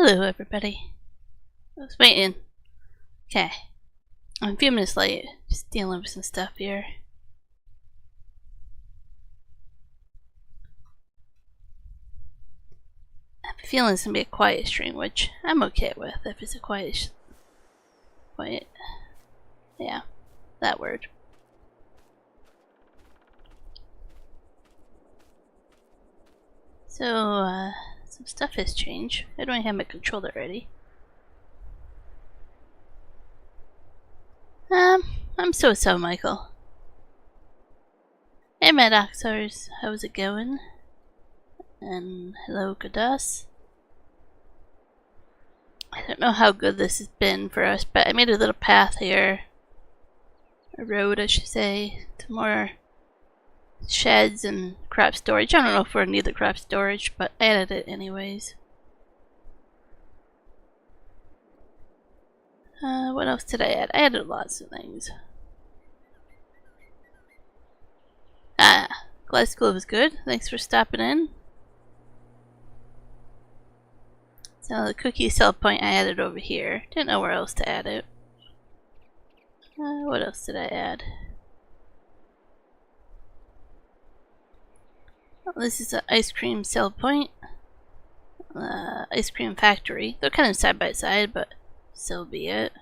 Hello, everybody. I was waiting. Okay. I'm a few minutes late. Just dealing with some stuff here. I have a feeling it's gonna be a quiet stream, which I'm okay with if it's a quiet. Yeah, that word. So, some stuff has changed. I don't have my controller ready. I'm so Michael. Hey, my doctors, how's it going? And hello, Godas. I don't know how good this has been for us, but I made a little path here. A road, I should say, to more sheds and crop storage. I don't know if we're need the crop storage, but I added it anyways. What else did I add? I added lots of things. Glad school was good. Thanks for stopping in. So the cookie sell point I added over here. Didn't know where else to add it. What else did I add? Oh, this is an ice cream sell point. Ice cream factory. They're kind of side by side, but so be it.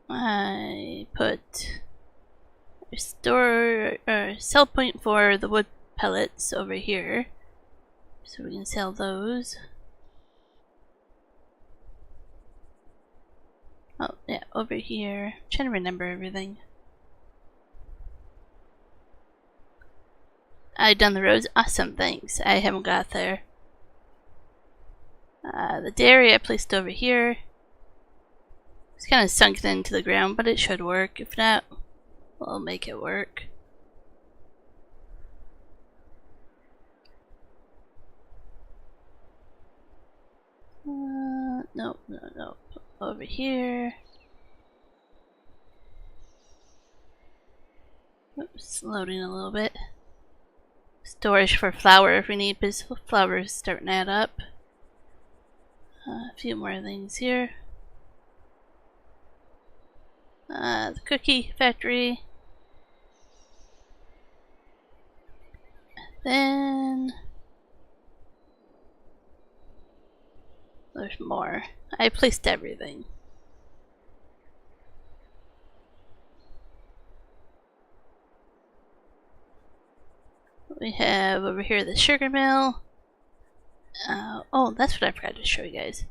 I put a store or sell point for the wood pellets over here, so we can sell those. Oh yeah, over here. I'm trying to remember everything. I've done the roads. Awesome, thanks. I haven't got there. The dairy I placed over here. It's kind of sunken into the ground, but it should work. If not, we'll make it work. No. Over here. Oops, loading a little bit. Storage for flour if we need, because flour is starting to add up. A few more things here. The cookie factory. Then there's more. I placed everything. We have over here the sugar mill. Oh, that's what I forgot to show you guys.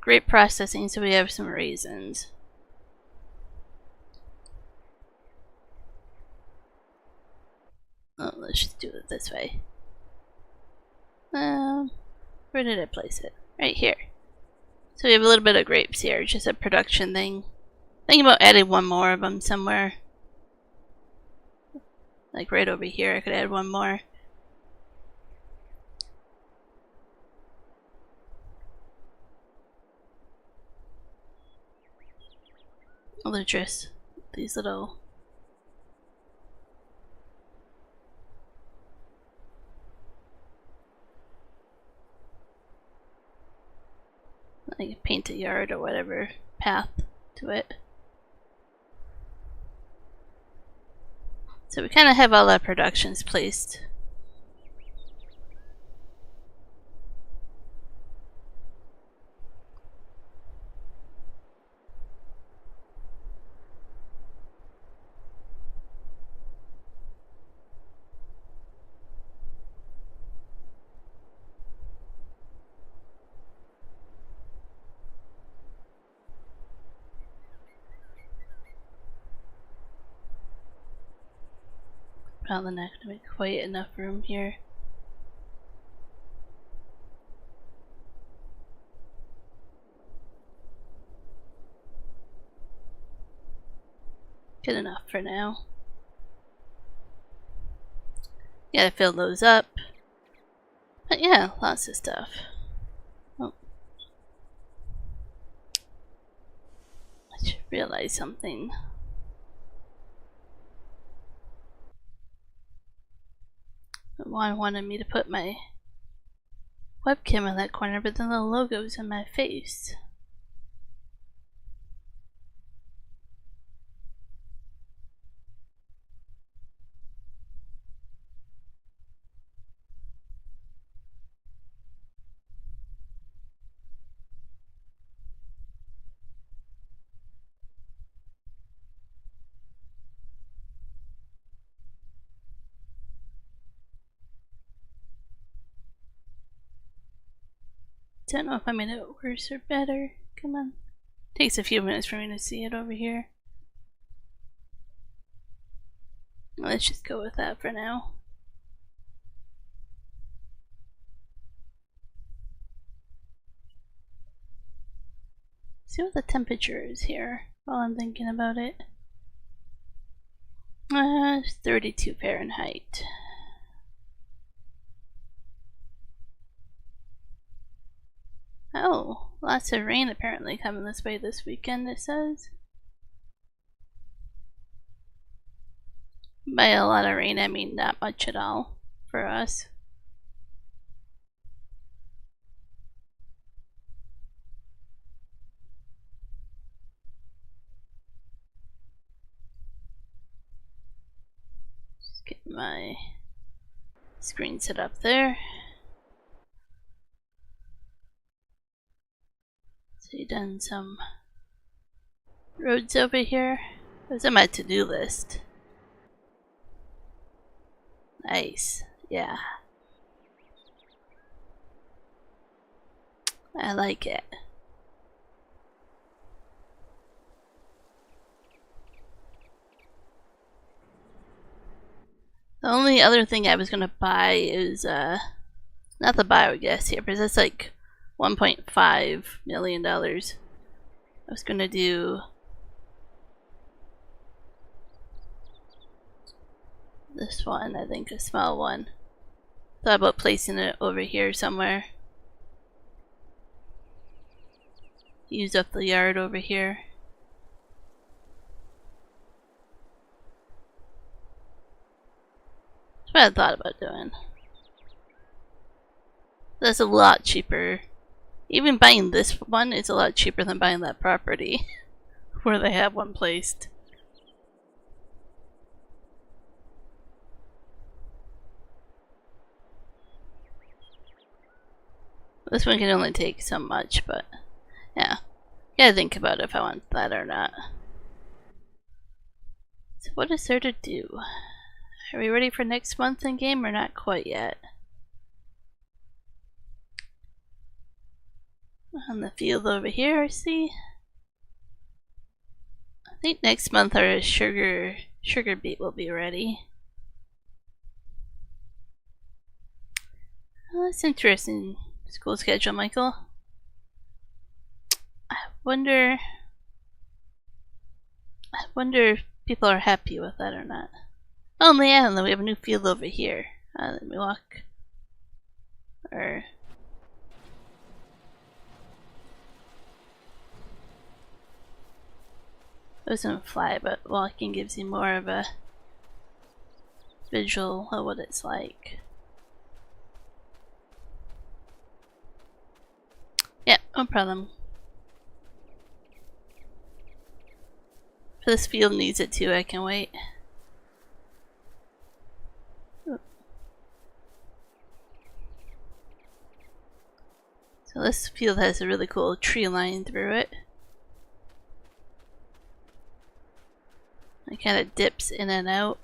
Grape processing, so we have some raisins. Oh, let's just do it this way. Where did I place it? Right here. So we have a little bit of grapes here, just a production thing. Thinking about adding one more of them somewhere. Like right over here, I could add one more. Oh, they're just these little. Like paint a yard or whatever path to it. So we kind of have all our productions placed. Probably not gonna make quite enough room here. Good enough for now. Gotta fill those up. But yeah, lots of stuff. Oh. I just realized something. Juan wanted me to put my webcam in that corner, but then the logo's in my face. Don't know if I made it worse or better. Come on. Takes a few minutes for me to see it over here. Let's just go with that for now. See what the temperature is here while I'm thinking about it. It's 32 Fahrenheit. Oh, lots of rain apparently coming this way this weekend, it says. By a lot of rain, I mean not much at all for us. Just get my screen set up there. So you done some roads over here. Those are my to-do list. Nice, yeah. I like it. The only other thing I was gonna buy is not the biogas here, because that's like $1.5 million. I was gonna do this one, I think, a small one. Thought about placing it over here somewhere. Use up the yard over here. That's what I thought about doing. That's a lot cheaper. Even buying this one is a lot cheaper than buying that property where they have one placed. This one can only take so much, but yeah. Gotta think about if I want that or not. So what is there to do? Are we ready for next month in game or not quite yet? On the field over here, I see. I think next month our sugar beet will be ready. Oh, that's interesting. School schedule, Michael. I wonder if people are happy with that or not. Oh, yeah, and then we have a new field over here. Let me walk. Or it doesn't fly, but walking gives you more of a visual of what it's like. Yeah, no problem. If this field needs it too, I can wait. So this field has a really cool tree line through it. It kind of dips in and out.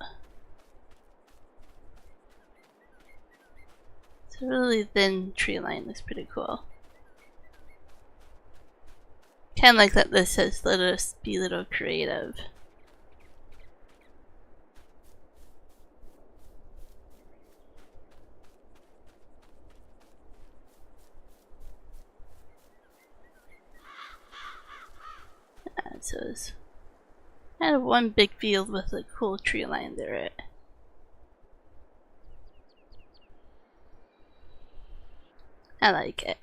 It's a really thin tree line. Looks pretty cool. Kind of like that this says, let us be a little creative. So it's kind of one big field with a cool tree line through it. I like it.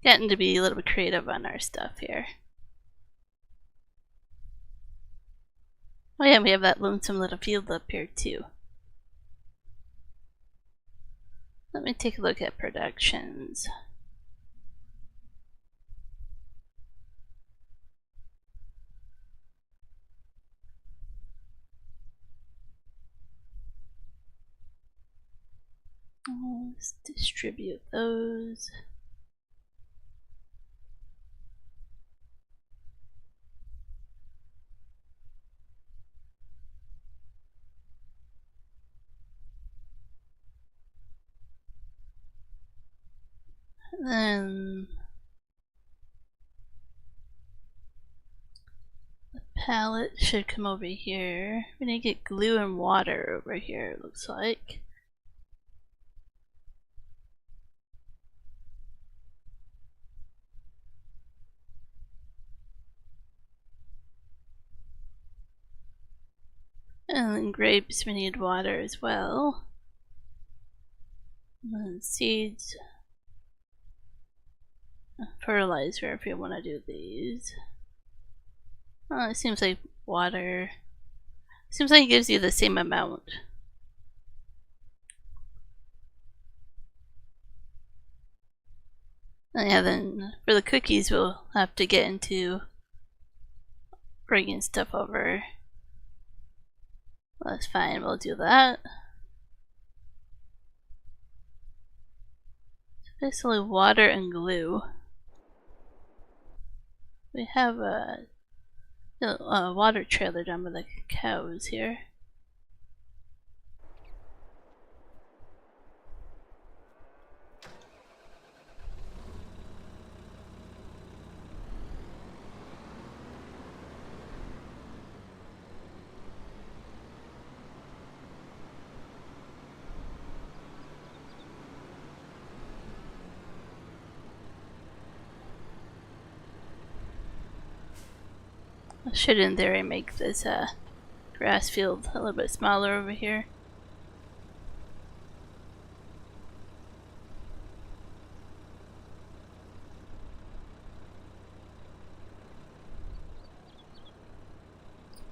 Getting to be a little bit creative on our stuff here. Oh yeah, we have that lonesome little field up here too. Let me take a look at productions. Let's distribute those. And then the pallet should come over here. We need to get glue and water over here, it looks like. And then grapes, we need water as well. And then seeds. Fertilizer if you want to do these. Oh, it seems like water. Seems like it gives you the same amount. And yeah, then for the cookies we'll have to get into bringing stuff over. Well, that's fine, we'll do that. Basically water and glue. We have a water trailer down by the cows here. I should in theory make this grass field a little bit smaller over here.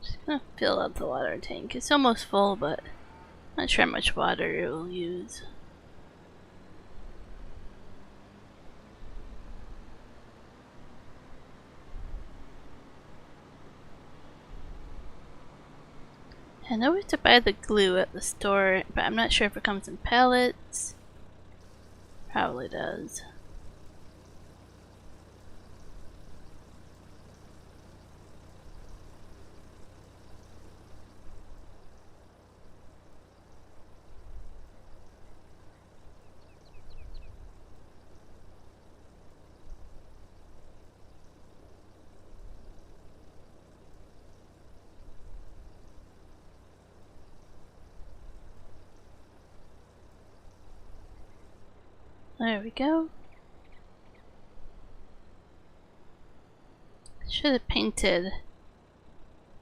Just gonna fill up the water tank. It's almost full, but not sure how much water it will use. I know we have to buy the glue at the store, but I'm not sure if it comes in pellets. Probably does. There we go. Should have painted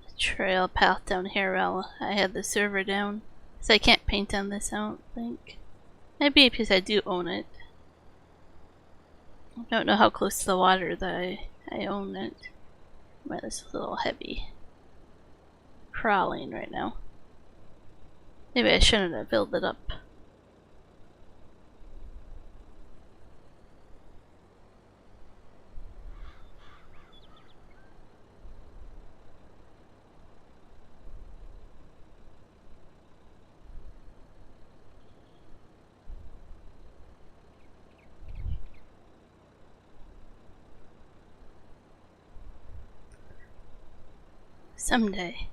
a trail path down here while I had the server down. So I can't paint on this, I don't think. Maybe because I do own it. I don't know how close to the water that I own it. Well, it's a little heavy. Crawling right now. Maybe I shouldn't have built it up. Someday.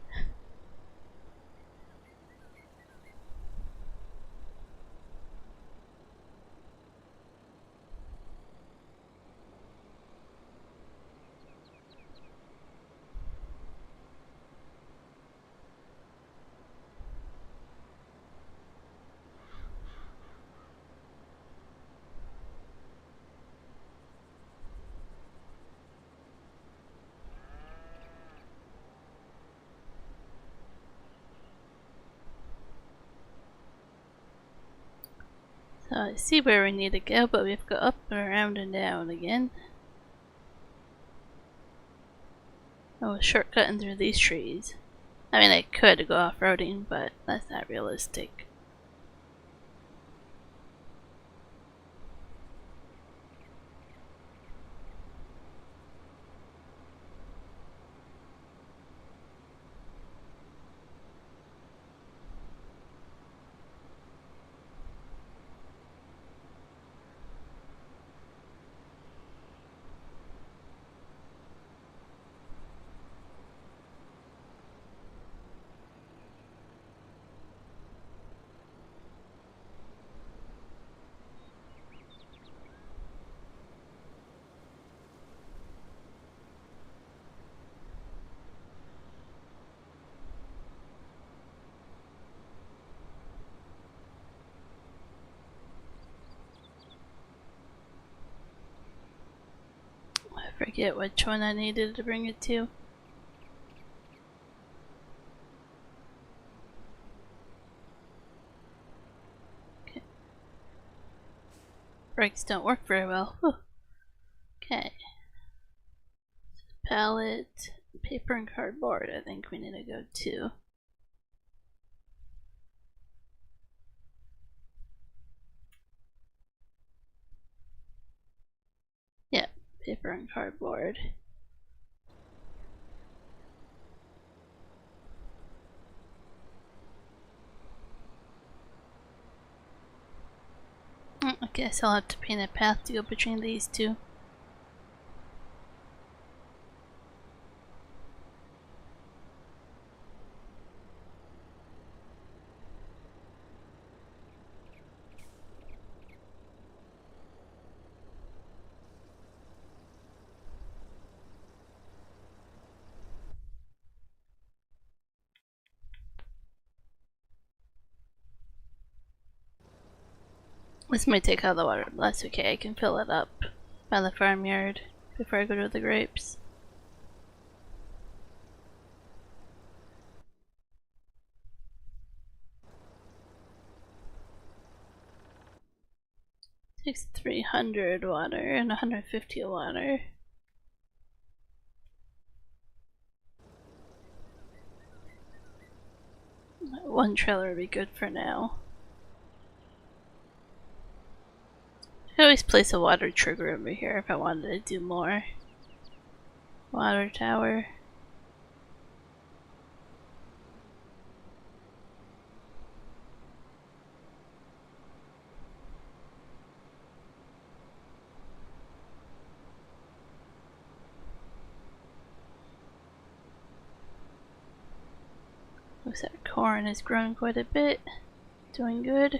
So I see where we need to go, but we have to go up and around and down again. Oh, shortcutting through these trees. I mean, I could go off-roading, but that's not realistic. forget which one I needed to bring it to. Okay. Brakes don't work very well. Whew. Okay. Pallet, paper and cardboard, I think we need to go to. Yeah, paper and cardboard. I guess I'll have to paint a path to go between these two. This might take all the water, but that's okay. I can fill it up by the farmyard before I go to the grapes. Takes 300 water and 150 water. One trailer would be good for now. I always place a water trigger over here if I wanted to do more. Water tower. Looks like corn has grown quite a bit. Doing good.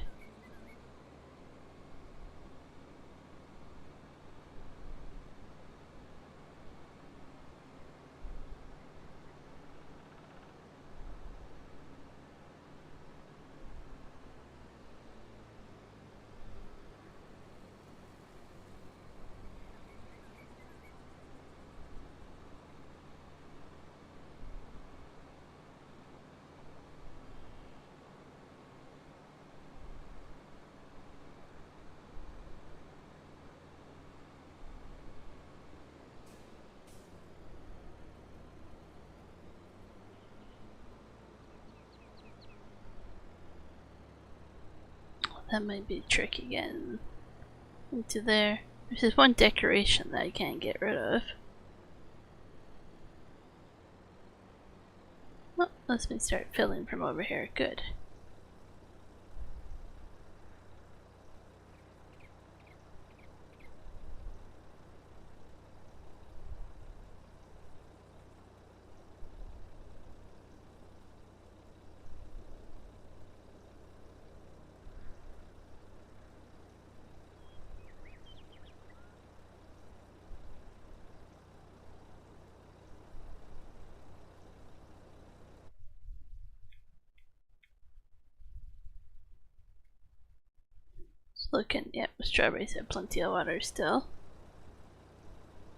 That might be tricky getting into there. There's just one decoration that I can't get rid of. Well, let me start filling from over here. Good. Looking, yep, strawberries have plenty of water still.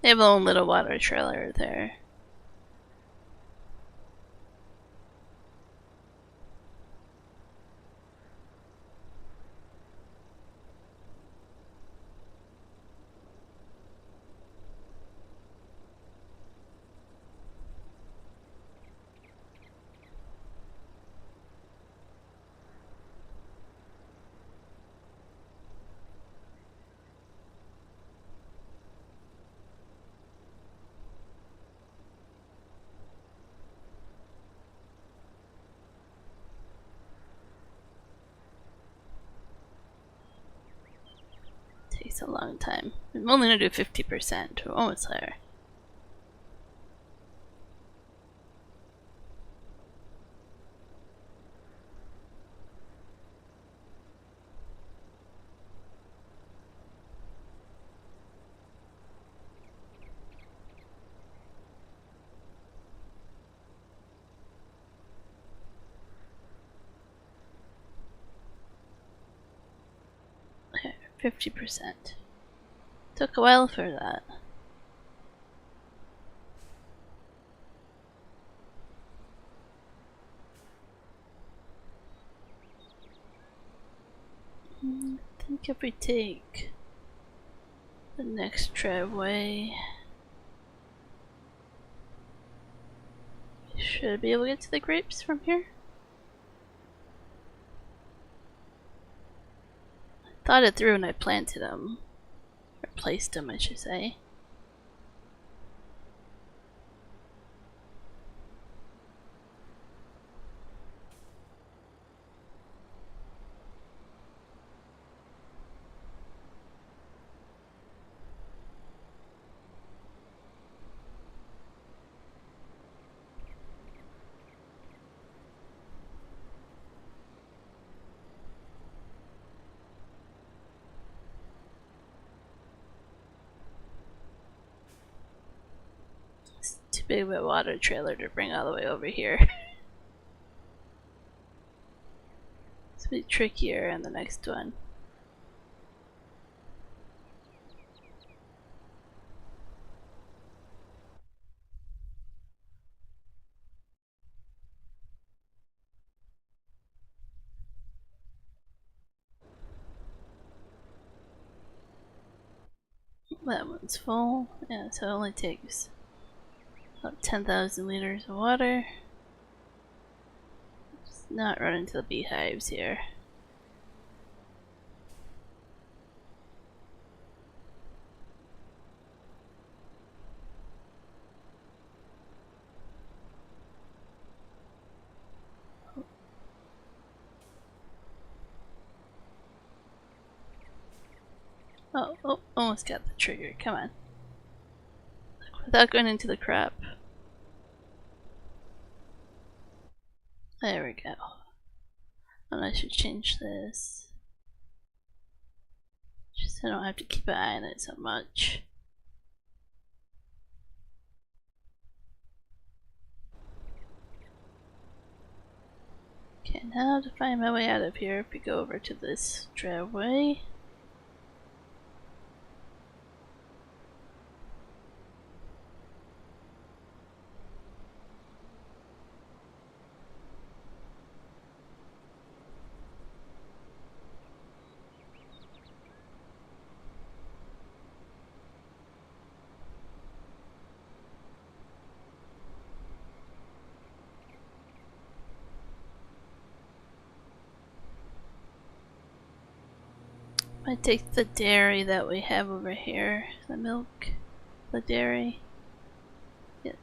They have a own little water trailer there. Takes a long time. I'm only gonna do 50%. We're almost there. Okay, 50%. Took a while for that. think if we take the next driveway, we should be able to get to the grapes from here. I thought it through and I planted them. Or placed them, I should say. Too big of a water trailer to bring all the way over here. It's a bit trickier on the next one. That one's full. Yeah, so it only takes about 10,000 liters of water. Just not run into the beehives here. Oh, almost got the trigger. Come on. Without going into the crop. There we go. And I should change this. Just so I don't have to keep an eye on it so much. Okay, now to find my way out of here, if we go over to this driveway. I take the dairy that we have over here, the milk, the dairy. It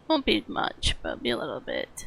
won't be much, but it'll be a little bit.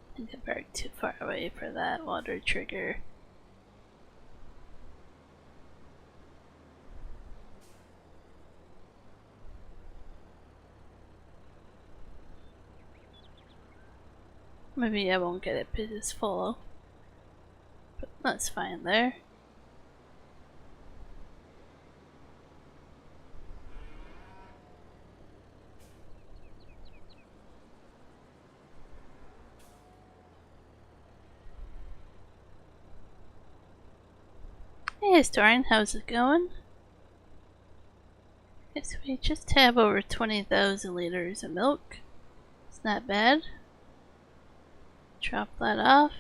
I think I'm very too far away for that water trigger. Maybe I won't get it because it's full, but that's fine there. Hey Historian, how's it going? Yes, we just have over 20,000 liters of milk. It's not bad. Drop that off.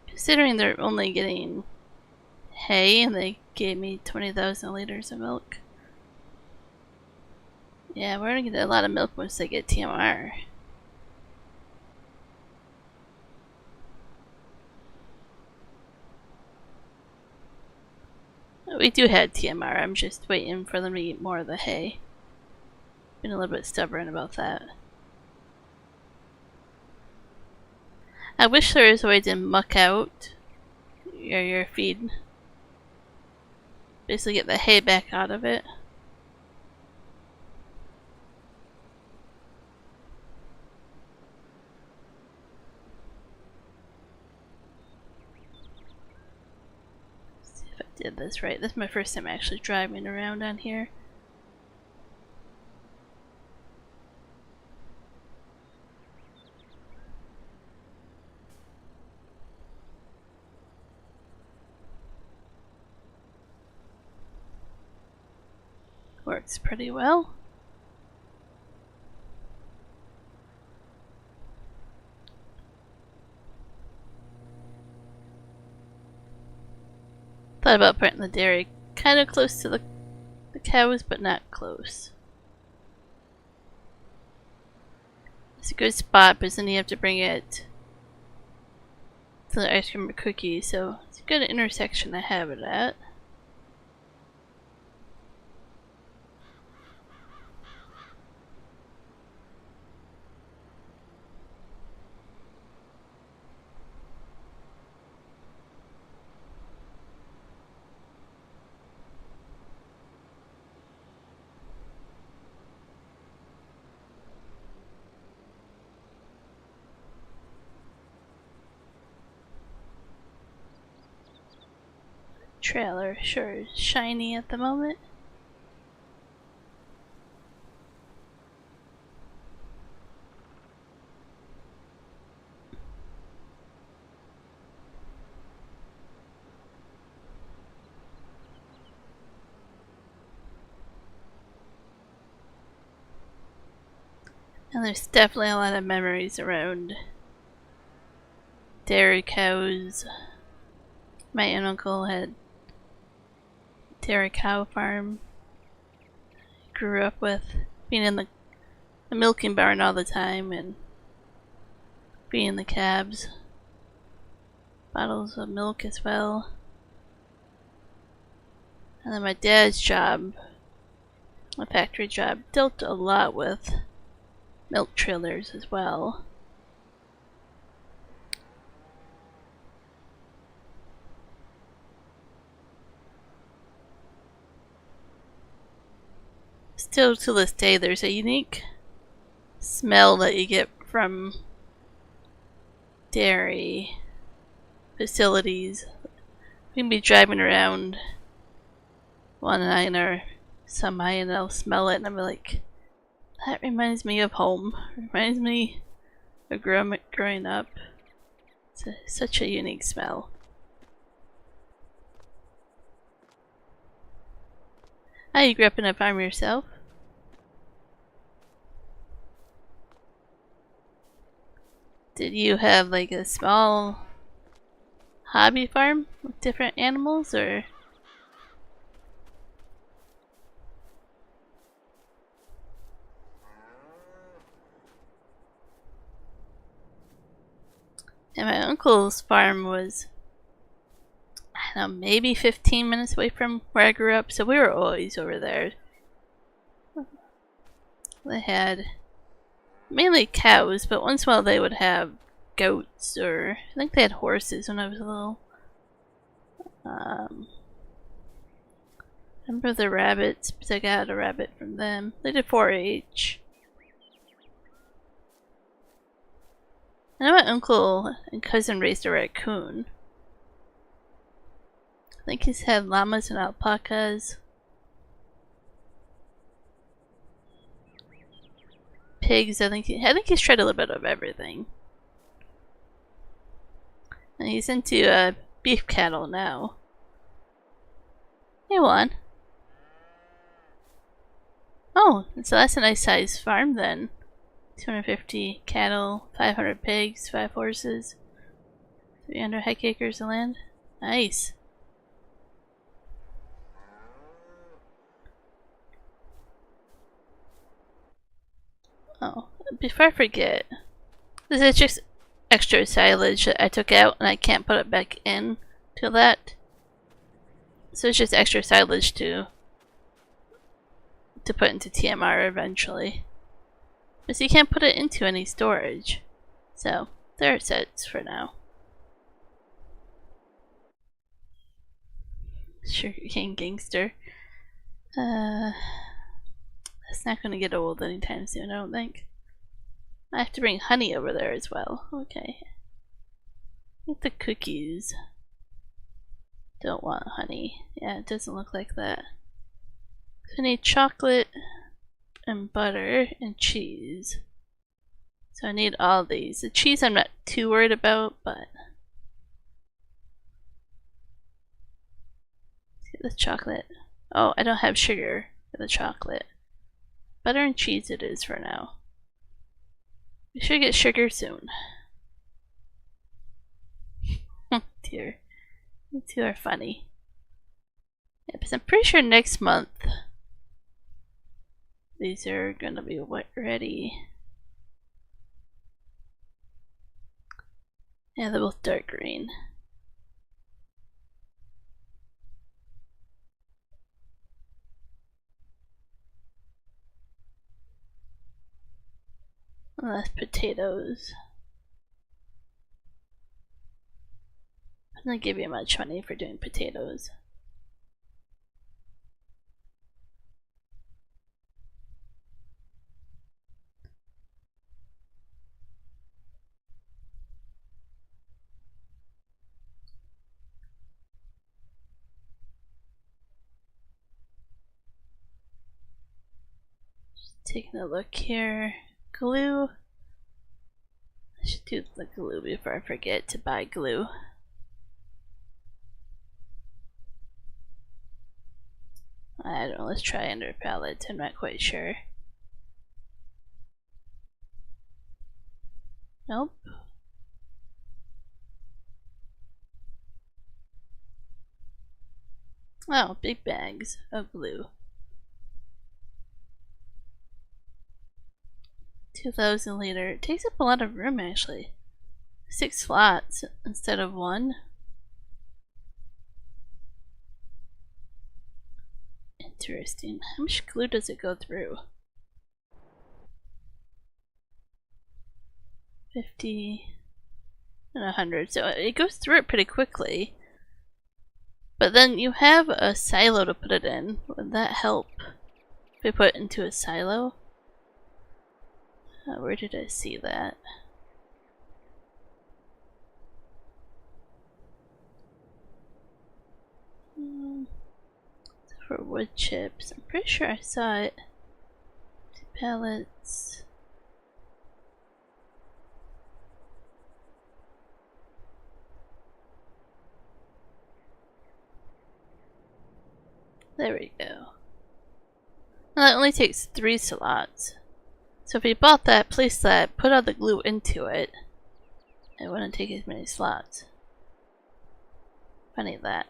Considering they're only getting hay and they gave me 20,000 liters of milk. Yeah, we're gonna get a lot of milk once they get TMR. We do have TMR, I'm just waiting for them to eat more of the hay. Been a little bit stubborn about that. I wish there was a way to muck out your feed. Basically get the hay back out of it. Let's see if I did this right. This is my first time actually driving around on here. Works pretty well. Thought about putting the dairy kind of close to the cows, but not close. It's a good spot, but then you have to bring it to the ice cream or cookie, so it's a good intersection to have it at. Trailer sure is shiny at the moment. And there's definitely a lot of memories around dairy cows. My aunt and uncle had dairy cow farm. Grew up with being in the milking barn all the time and feeding the calves. Bottles of milk as well. And then my dad's job, a factory job, dealt a lot with milk trailers as well. Still to this day, there's a unique smell that you get from dairy facilities. You can be driving around one night or some night and I'll smell it and I'm like, that reminds me of home. Reminds me of growing up. It's such a unique smell. Ah, you grew up in a farm yourself? Did you have like a small hobby farm with different animals, or? And my uncle's farm was, I don't know, maybe 15 minutes away from where I grew up, so we were always over there. They had mainly cows, but once in a while they would have goats, or I think they had horses when I was little. Remember the rabbits, because I got a rabbit from them. They did 4-H. I know my uncle and cousin raised a raccoon. I think he's had llamas and alpacas. Pigs, I think he's tried a little bit of everything. And he's into beef cattle now. Hey, Juan. Oh, so that's a nice sized farm then. 250 cattle, 500 pigs, 5 horses, 300 acres of land. Nice. Oh, before I forget, this is just extra silage that I took out and I can't put it back in till that. So it's just extra silage to put into TMR eventually. But you can't put it into any storage. So there it sits for now. Sugarcane gangster. That's not gonna get old anytime soon, I don't think. I have to bring honey over there as well. Okay. I think the cookies don't want honey. Yeah, it doesn't look like that. So I need chocolate and butter and cheese. So I need all these. The cheese I'm not too worried about, but let's get the chocolate. Oh, I don't have sugar for the chocolate. Butter and cheese it is for now. We should get sugar soon. Dear. You two are funny. Yeah, because I'm pretty sure next month these are gonna be ready. Yeah, they're both dark green. And that's potatoes. I'm not gonna give you much money for doing potatoes. Taking a look here. Glue. I should do the glue before I forget to buy glue. I don't know, let's try under palette, I'm not quite sure. Nope. Oh, big bags of glue. 2,000 liter. It takes up a lot of room actually. 6 slots instead of 1. Interesting. How much glue does it go through? 50 and 100. So it goes through it pretty quickly. But then you have a silo to put it in. Would that help if we put it into a silo? Where did I see that? For wood chips. I'm pretty sure I saw it. 2 pellets. There we go. Well, that only takes 3 slots. So if you bought that, place that, put all the glue into it, it wouldn't take as many slots. Funny that.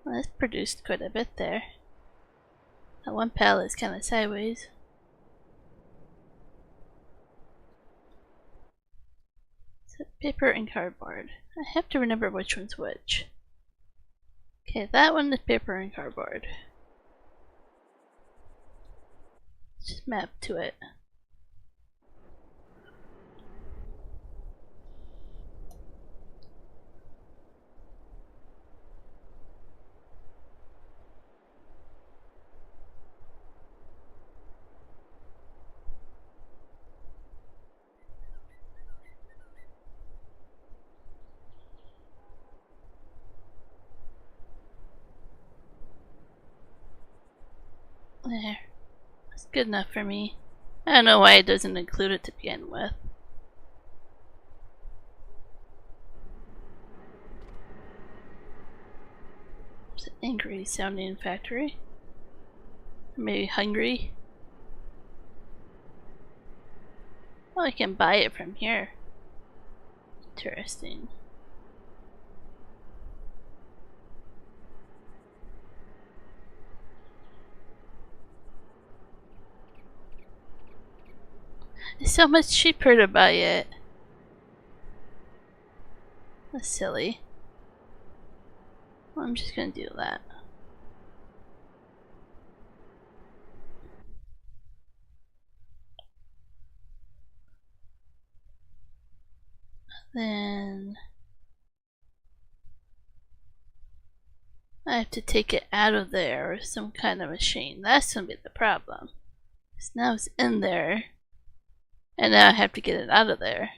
Well, that's produced quite a bit there. That one pallet is kind of sideways. So paper and cardboard. I have to remember which one's which. Okay, that one is paper and cardboard. Just map to it. There. That's good enough for me. I don't know why it doesn't include it to begin with. It's an angry sounding factory. Or maybe hungry. Oh, I can buy it from here. Interesting. It's so much cheaper to buy it. That's silly. I'm just gonna do that. Then I have to take it out of there with some kind of machine. That's gonna be the problem. So now it's in there, and now I have to get it out of there.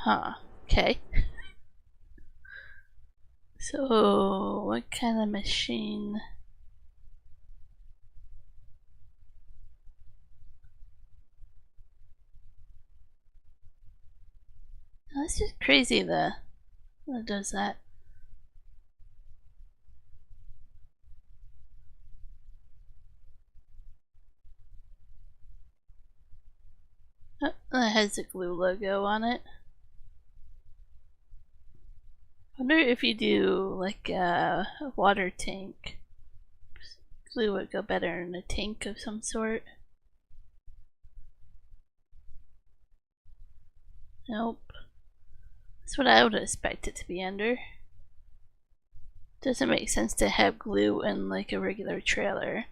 Huh. Okay. So, what kind of machine? Oh, that's just crazy that does that. Oh, that has the glue logo on it. I wonder if you do like a water tank, glue would go better in a tank of some sort. Nope. That's what I would expect it to be under. Doesn't make sense to have glue in like a regular trailer.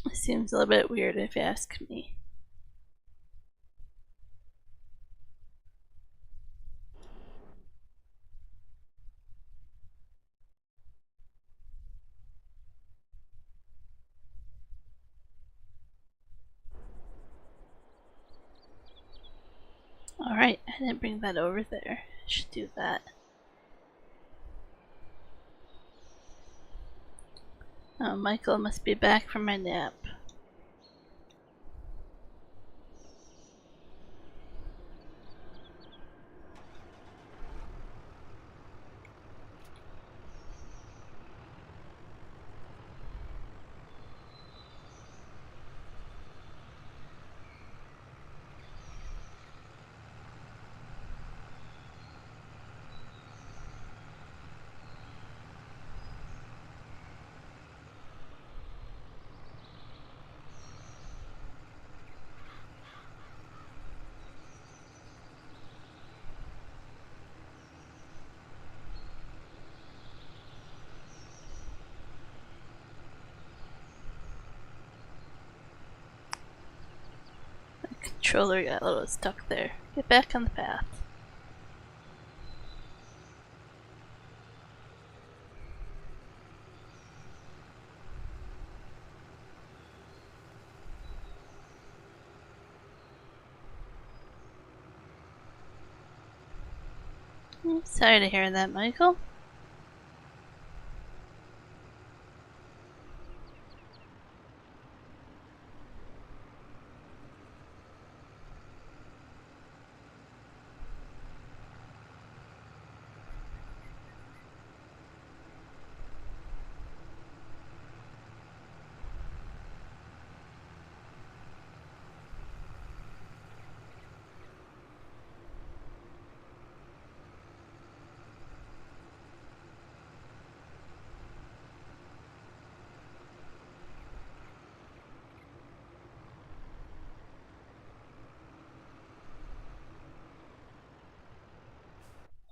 It seems a little bit weird if you ask me. Alright, I didn't bring that over there. I should do that. Oh, Michael must be back from my nap. Controller got a little stuck there. Get back on the path. Sorry to hear that, Michael.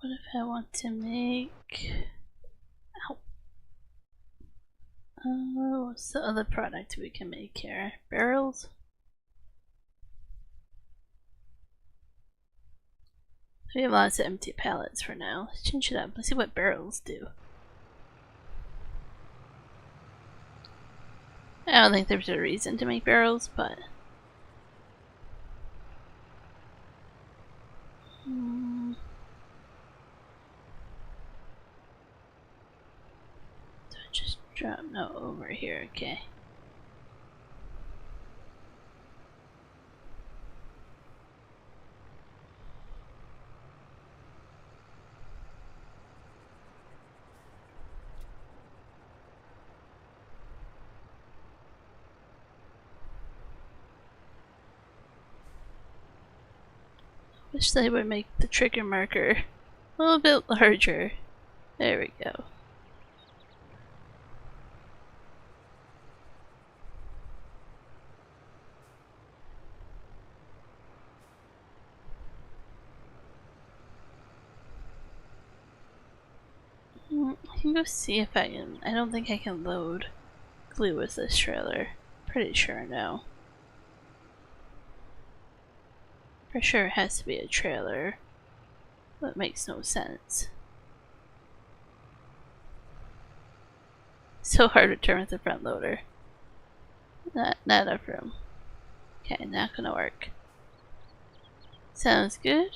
What if I want to make... Ow. What's the other product we can make here? Barrels? We have lots of empty pallets for now. Let's change it up. Let's see what barrels do. I don't think there's a reason to make barrels, but... So just drop no over here, okay. Wish they would make the trigger marker a little bit larger. There we go. can go see if I can. I don't think I can load glue with this trailer. Pretty sure no. For sure it has to be a trailer. That makes no sense. So hard to turn with the front loader. Not enough room. Okay, not gonna work. Sounds good.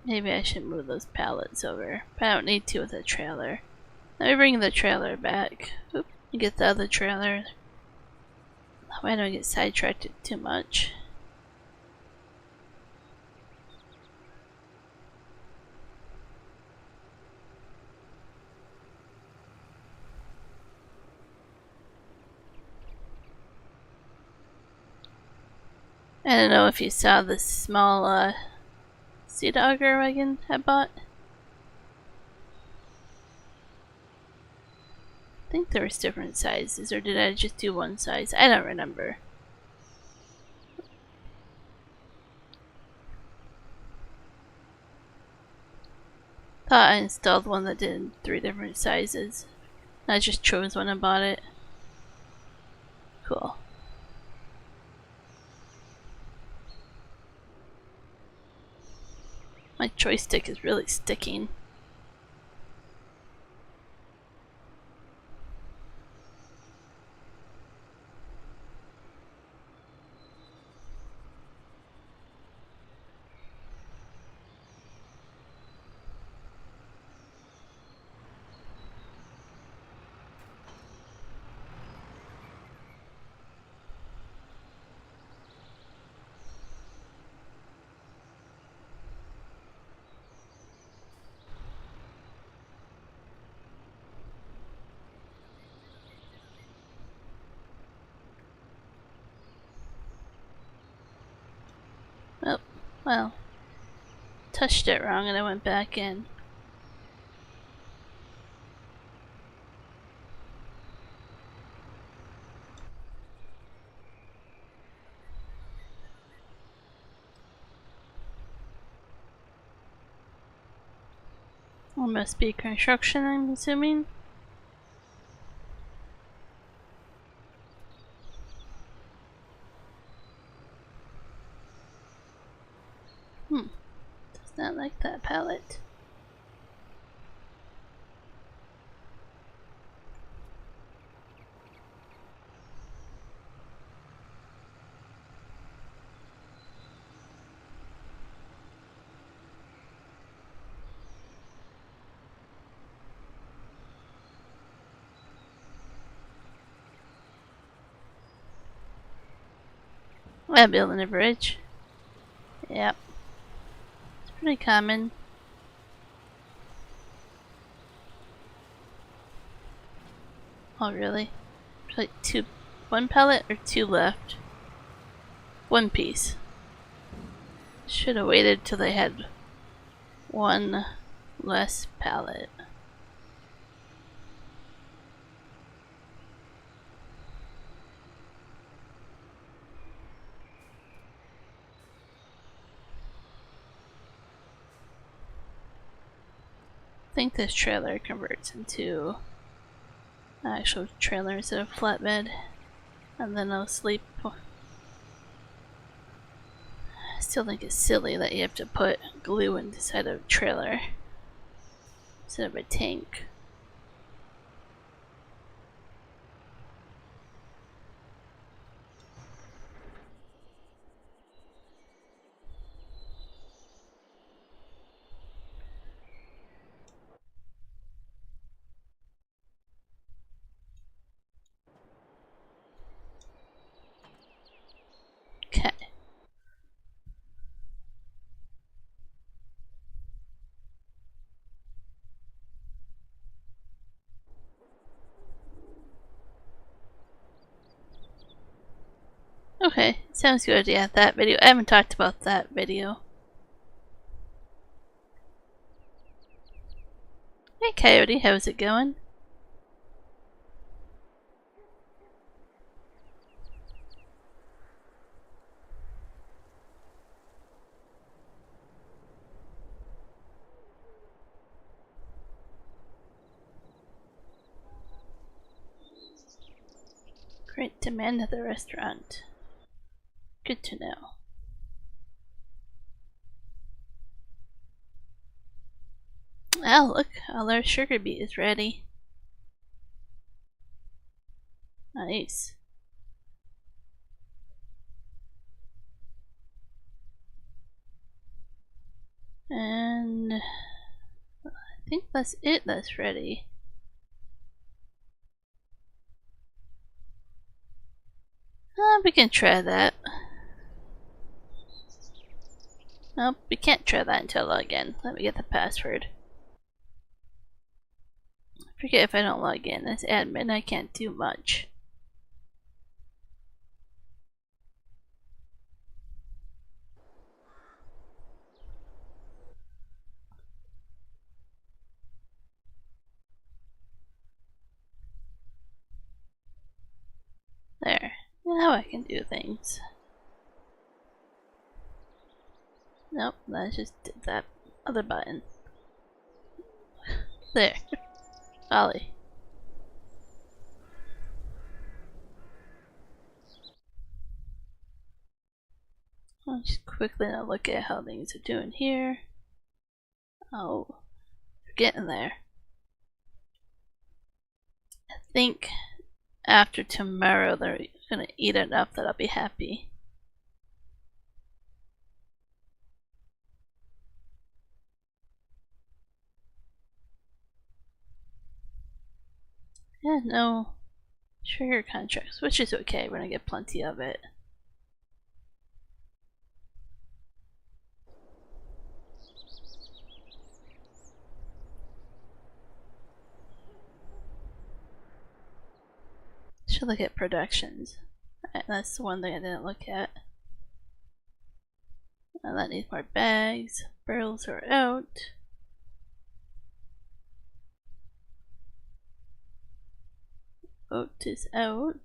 Maybe I should move those pallets over, but I don't need to with the trailer. Let me bring the trailer back. Oop, get the other trailer. Why don't I get sidetracked too much? I don't know if you saw the small sea dogger wagon I bought. I think there was different sizes, or did I just do one size? I don't remember. Thought I installed one that did 3 different sizes. I just chose one and bought it. Cool. My joystick is really sticking. Oh, well. Touched it wrong and I went back in. Well, must be construction, I'm assuming. Does not like that palette. I'm building a bridge. Yep. It's pretty common. Oh, really? There's like 1 pellet or 2 left? 1 piece. Should have waited till they had 1 less pallet. I think this trailer converts into an actual trailer instead of flatbed, and then I'll sleep. I still think it's silly that you have to put glue inside of a trailer instead of a tank. Okay. Okay, sounds good. Yeah, that video. I haven't talked about that video. Hey Coyote, how's it going? Great demand at the restaurant. Good to know. Oh, look, all our sugar beet is ready. Nice. And I think that's it that's ready. We can try that. Nope, we can't try that until I log in. Let me get the password. I forget if I don't log in. As admin, I can't do much. There. Now I can do things. Nope, I just did that other button. There. Ollie. I'll just quickly now look at how things are doing here. Oh, we're getting there. I think after tomorrow they're gonna eat enough that I'll be happy. Yeah, no sugar contracts, which is okay when I get plenty of it. Should look at productions. That's the one thing I didn't look at. That needs more bags. Barrels are out. Oat is out.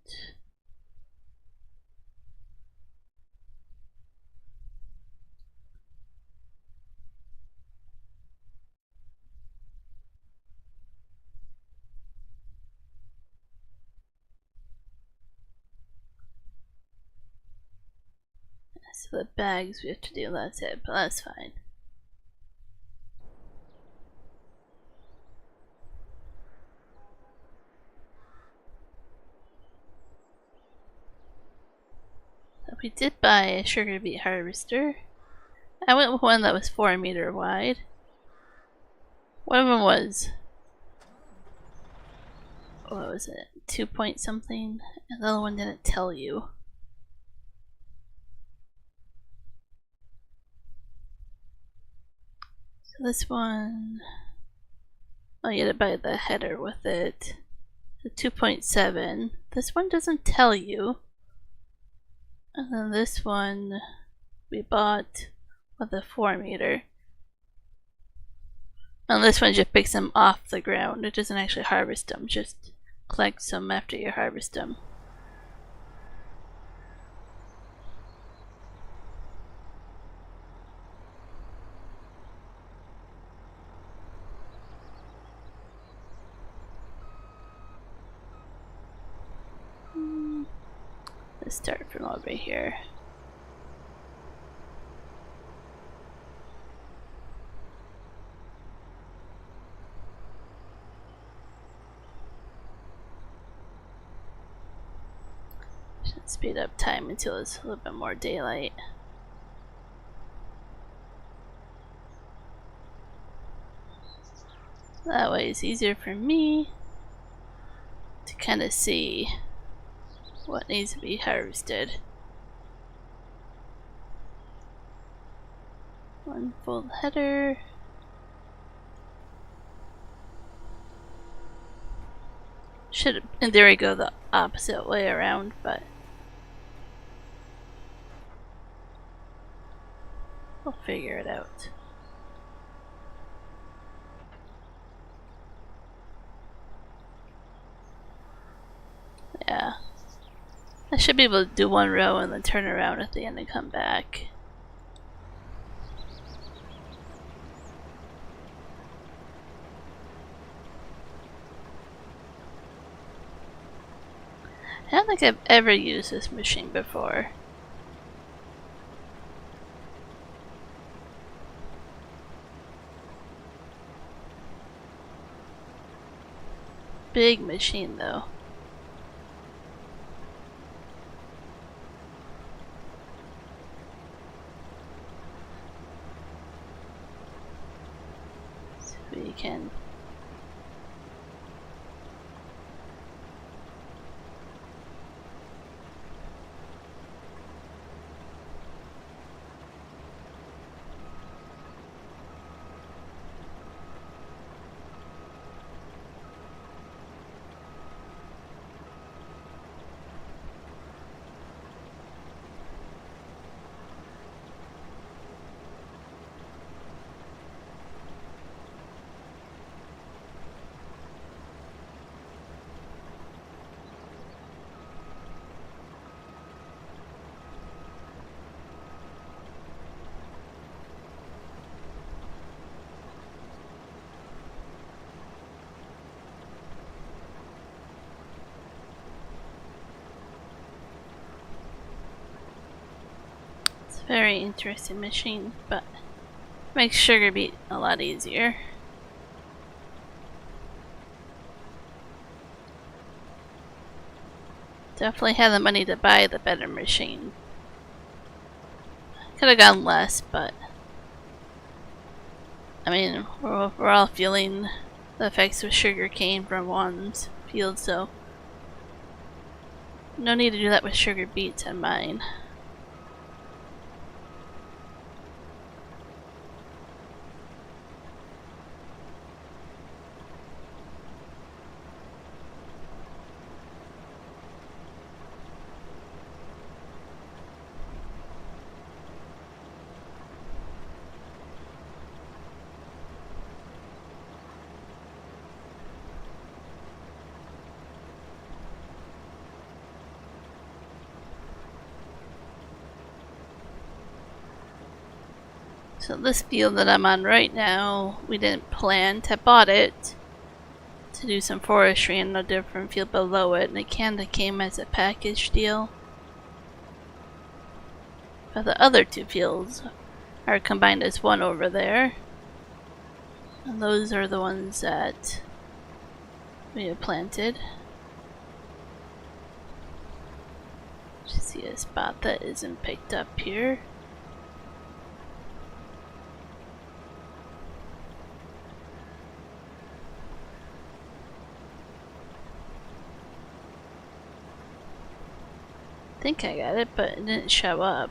So the bags we have to do, that's it, but that's fine. So we did buy a sugar beet harvester. I went with one that was 4 meter wide. One of them was, what was it, 2 point something, and the other one didn't tell you. So this one, oh, you had to buy the header with it. The 2.7. This one doesn't tell you. And then this one we bought with a 4 meter. And this one just picks them off the ground. It doesn't actually harvest them, just collects them after you harvest them. Let's start from over here. Should speed up time until it's a little bit more daylight. That way it's easier for me to kind of see what needs to be harvested. One full header. Should in theory go the opposite way around, but We'll figure it out. Yeah. I should be able to do one row and then turn around at the end and come back. I don't think I've ever used this machine before. Big machine though. So we can very interesting machine, but makes sugar beet a lot easier. Definitely have the money to buy the better machine. Could have gone less, but I mean, we're all feeling the effects of sugar cane from one's field, so no need to do that with sugar beets on mine. So this field that I'm on right now, we didn't plant. I bought it to do some forestry in a different field below it, and it kinda came as a package deal. But the other two fields are combined as one over there. And those are the ones that we have planted. Just see a spot that isn't picked up here. I think I got it, but it didn't show up.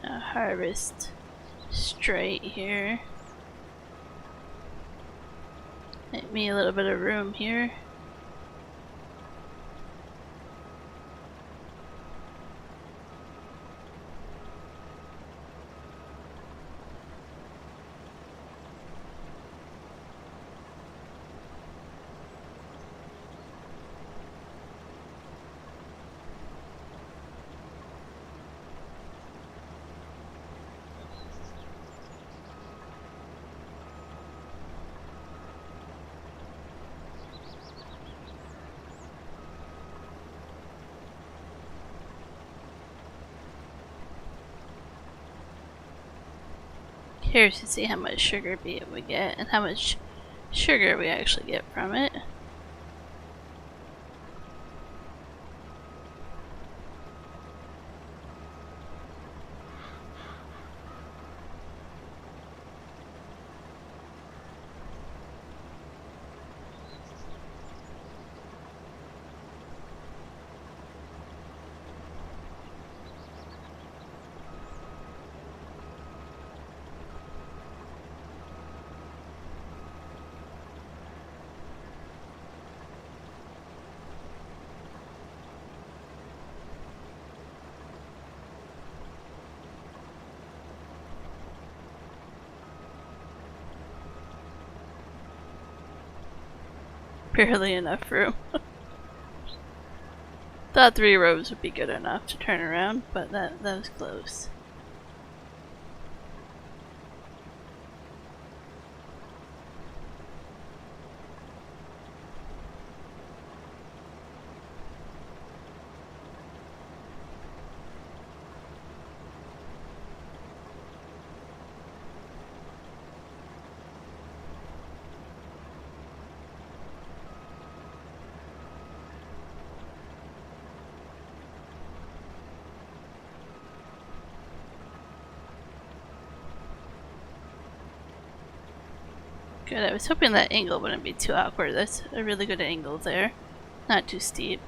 Gonna harvest straight here. Make me a little bit of room here. Here's to see how much sugar beet we get and how much sugar we actually get from it. Barely enough room. Thought 3 rows would be good enough to turn around, but that was close. Good, I was hoping that angle wouldn't be too awkward. That's a really good angle there. Not too steep.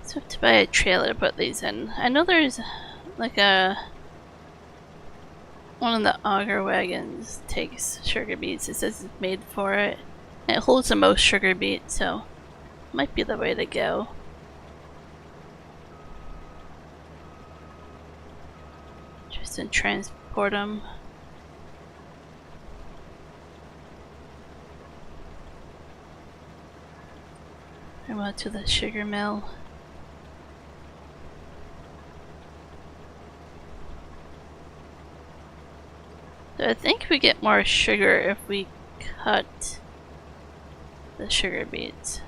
So I have to buy a trailer to put these in. I know there's like one of the auger wagons takes sugar beets. It says it's made for it. And it holds the most sugar beets, so might be the way to go. Just to transport them. I went to the sugar mill. So I think we get more sugar if we cut the sugar beets.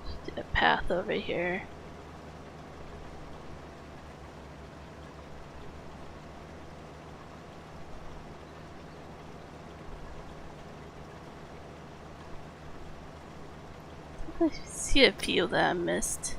Let's do a path over here. I see a few that I missed.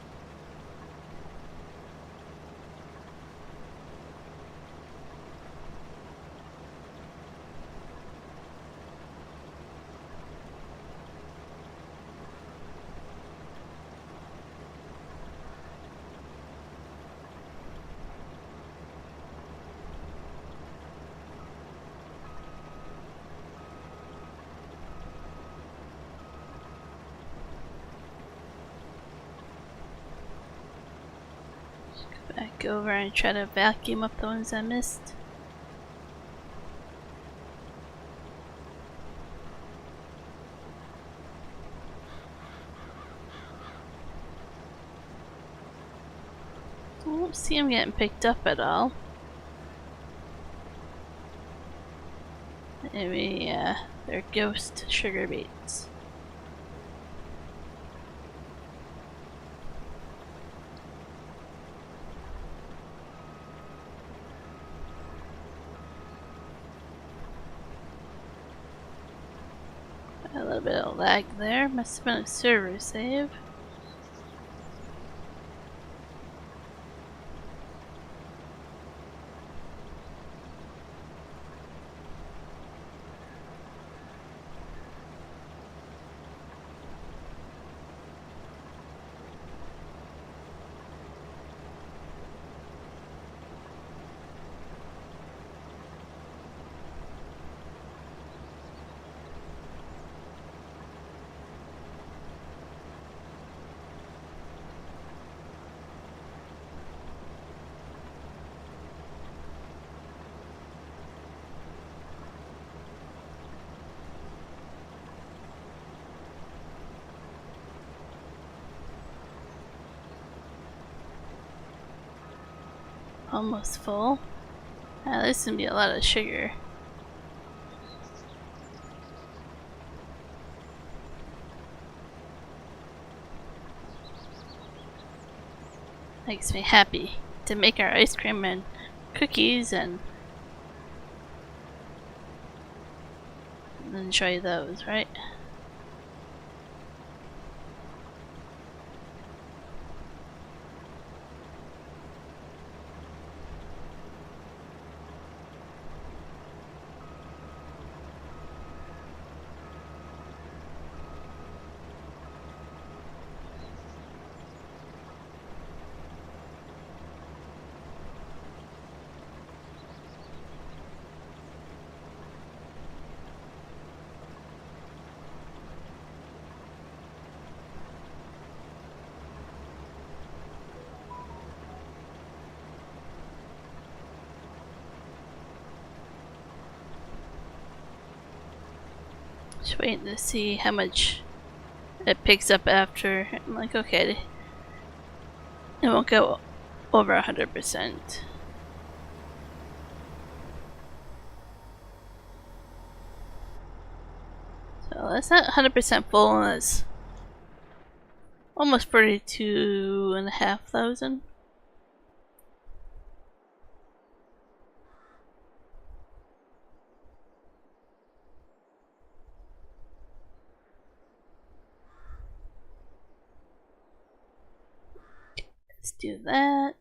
Back over and try to vacuum up the ones I missed. I don't see them getting picked up at all. Maybe they're ghost sugar beets. A little bit of lag there. Must have been a server save. almost full. This is gonna be a lot of sugar. Makes me happy to make our ice cream and cookies and enjoy those, right? Just waiting to see how much it picks up after. I'm like, okay, it won't go over 100%. So that's not 100% full, and that's almost 42,500. Let's do that.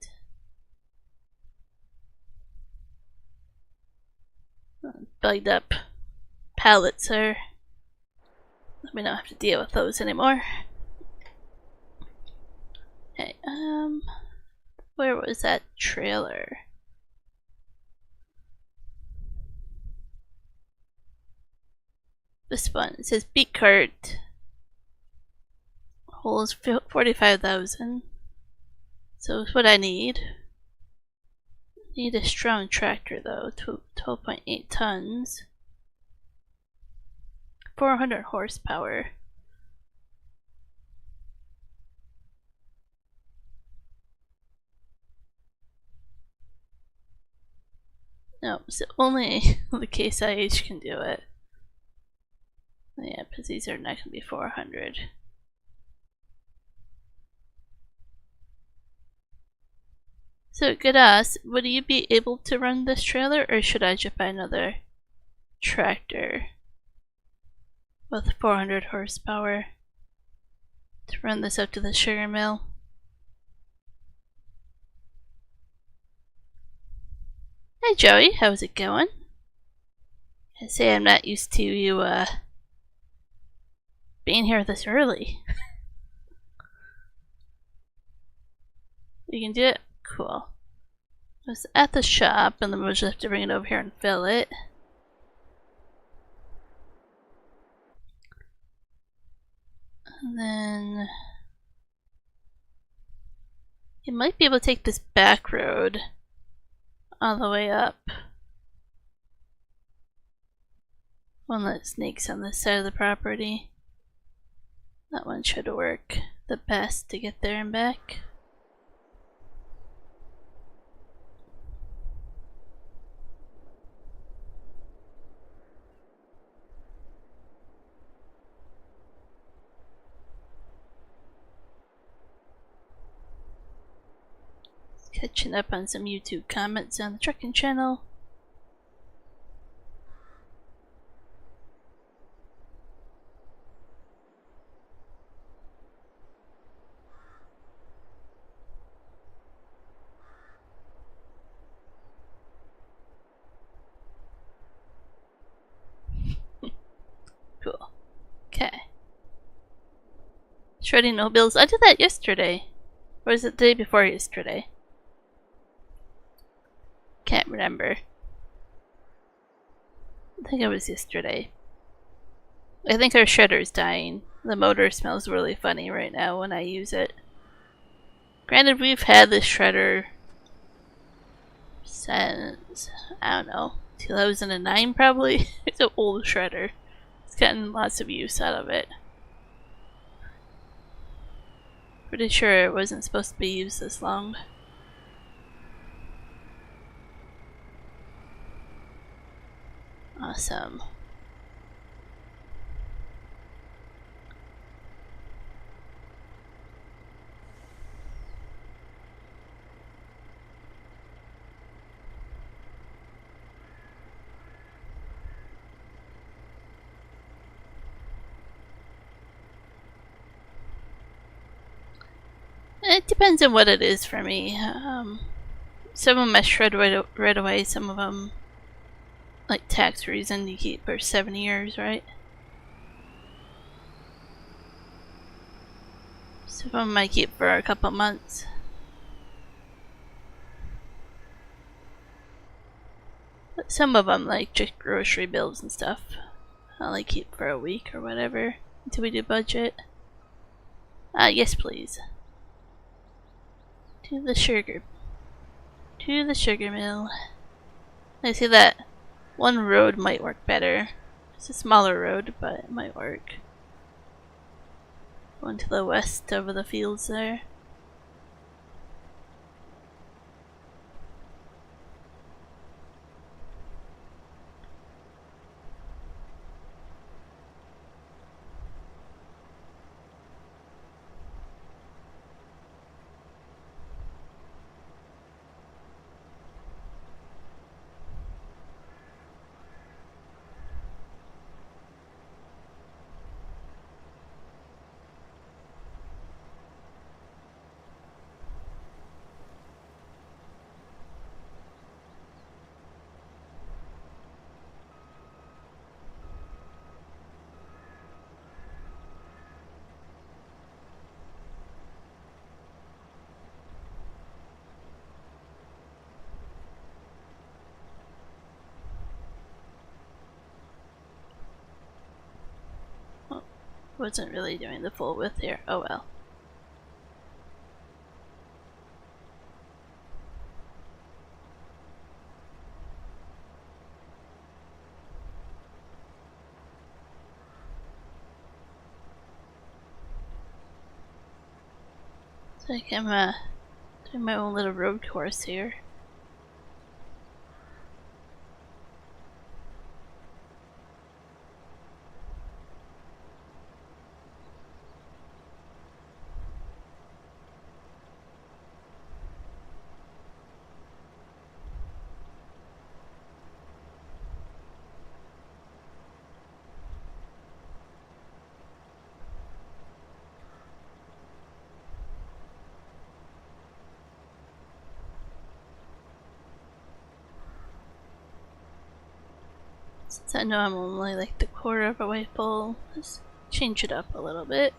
Bugged up pallets are. We don't have to deal with those anymore. Okay, where was that trailer? This one. It says beet cart. Holds 45,000. So it's what I need. Need a strong tractor though. 12.8 tons. 400 horsepower. No, so only the Case IH can do it. Yeah, because these are not going to be 400. So, good ask, would you be able to run this trailer, or should I just buy another tractor with 400 horsepower to run this up to the sugar mill? Hey Joey, how's it going? I say I'm not used to you being here this early. You can do it? Cool. I was at the shop and then we'll just have to bring it over here and fill it. And then you might be able to take this back road all the way up. One that snakes on this side of the property. That one should work the best to get there and back. Catching up on some YouTube comments on the trucking channel. Cool. Okay. Shredding no bills. I did that yesterday. Or was it the day before yesterday? Can't remember. I think it was yesterday. I think our shredder's dying. The motor smells really funny right now when I use it. Granted, we've had this shredder since, I don't know, 2009 probably. It's an old shredder. It's gotten lots of use out of it. Pretty sure it wasn't supposed to be used this long. Awesome. It depends on what it is for me. Some of them I shred right away. Some of them, like tax reason, you keep for 7 years, right? Some of them I keep for a couple months. But some of them, like just grocery bills and stuff, I'll like keep for a week or whatever until we do budget. Yes, please. To the sugar mill. I see that one road might work better. It's a smaller road, but it might work. Going to the west over the fields there. Wasn't really doing the full width here. Oh well. It's like I'm doing my own little road course here. Since I know I'm only like the quarter of a way full, let's change it up a little bit.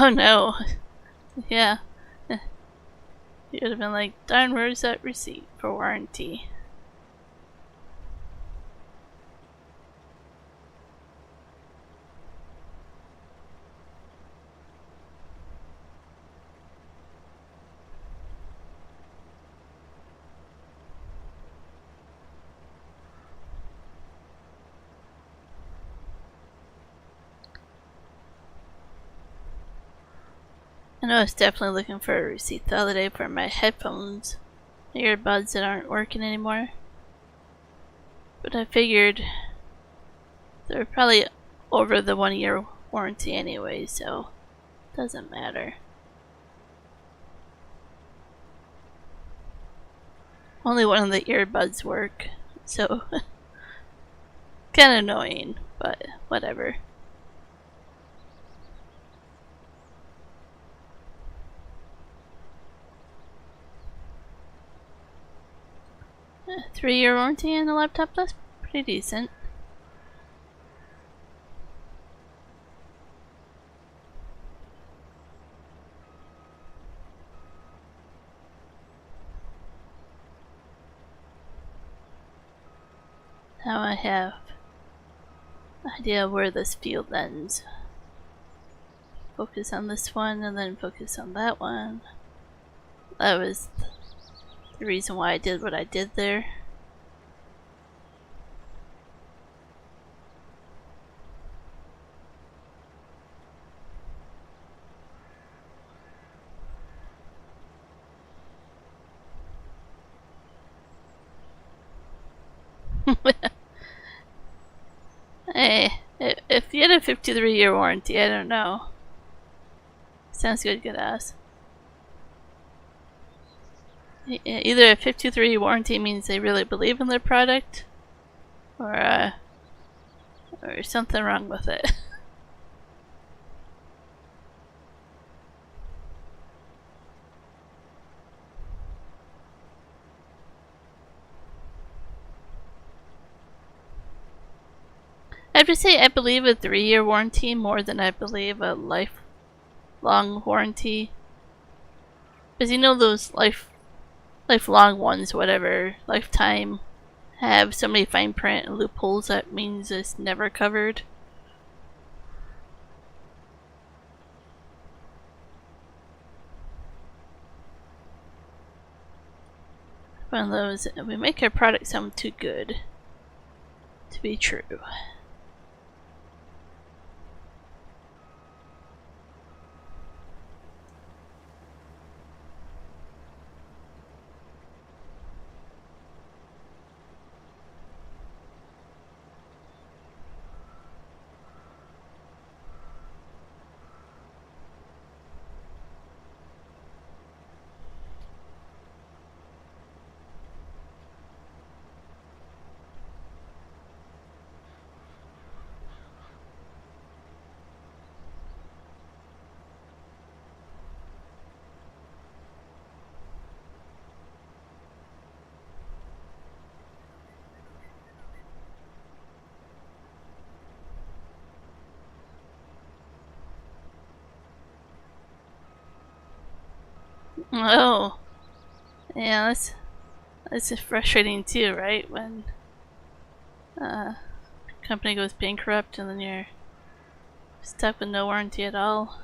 Oh no. Yeah. You'd have been like, darn, where's that receipt for warranty? I know I was definitely looking for a receipt the other day for my headphones, earbuds that aren't working anymore. But I figured they're probably over the 1 year warranty anyway, so it doesn't matter. Only one of the earbuds work, so kinda annoying, but whatever. 3 year warranty on the laptop, that's pretty decent. Now I have idea where this field ends. Focus on this one and then focus on that one. That was the reason why I did what I did there. Hey, if you had a 53-year warranty, I don't know. Sounds good, good ass. Either a 53 warranty means they really believe in their product, or something wrong with it. I have to say, I believe a 3-year warranty more than I believe a lifelong warranty. Because you know those lifelong ones, whatever, lifetime, have so many fine print and loopholes that means it's never covered. One of those, we make our product sound too good to be true. Oh, yeah, that's frustrating too, right? When company goes bankrupt and then you're stuck with no warranty at all.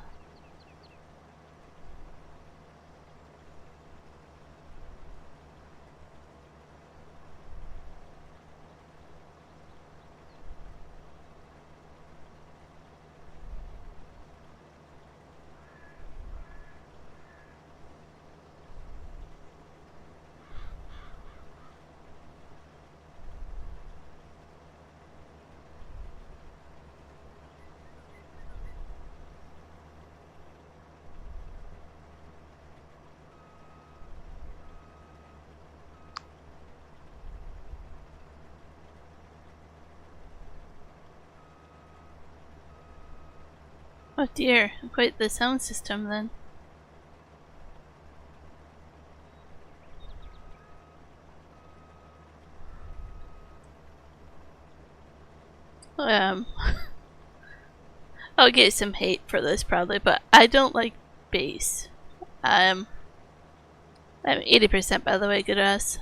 Oh dear, quite the sound system then. Um, I'll get some hate for this probably, but I don't like bass. I'm 80% by the way, good ass.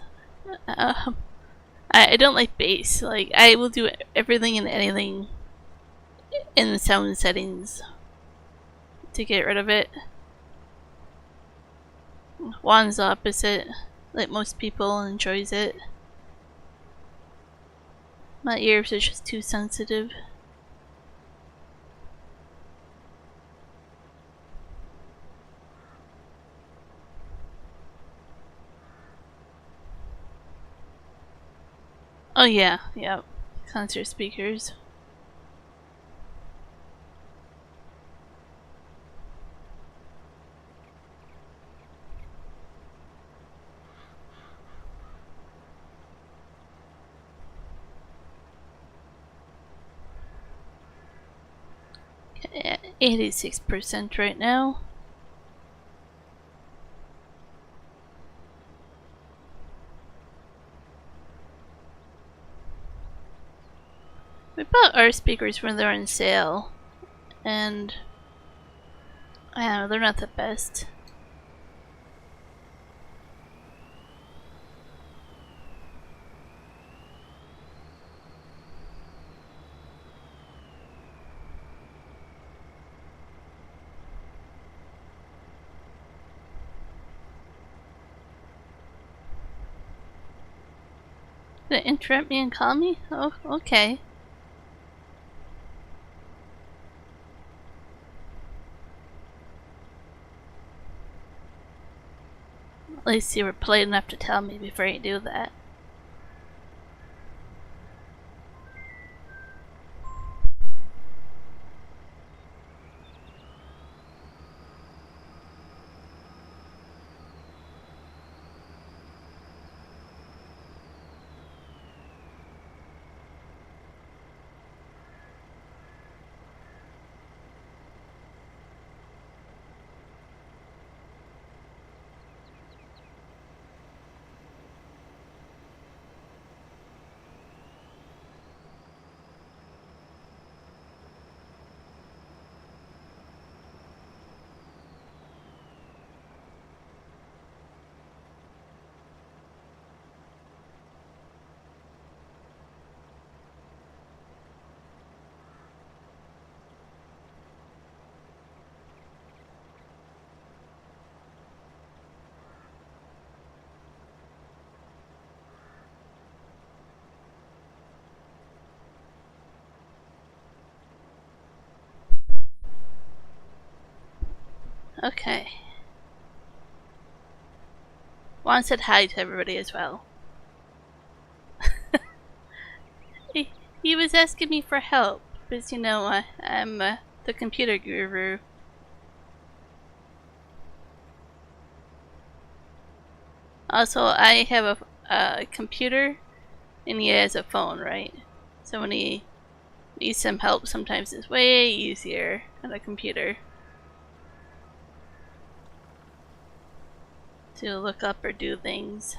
I don't like bass. Like, I will do everything and anything in the sound settings to get rid of it. Juan's the opposite. Like most people, enjoys it. My ears are just too sensitive. Oh yeah, yeah. Concert speakers. Okay, 86% right now. We bought our speakers when they're on sale, and I don't know, they're not the best. Gonna interrupt me and call me? Oh, okay. At least you were polite enough to tell me before you do that. Okay. Juan said hi to everybody as well. he was asking me for help, because you know, I'm the computer guru. Also, I have a computer, and he has a phone, right? So when he needs some help, sometimes it's way easier on a computer to look up or do things.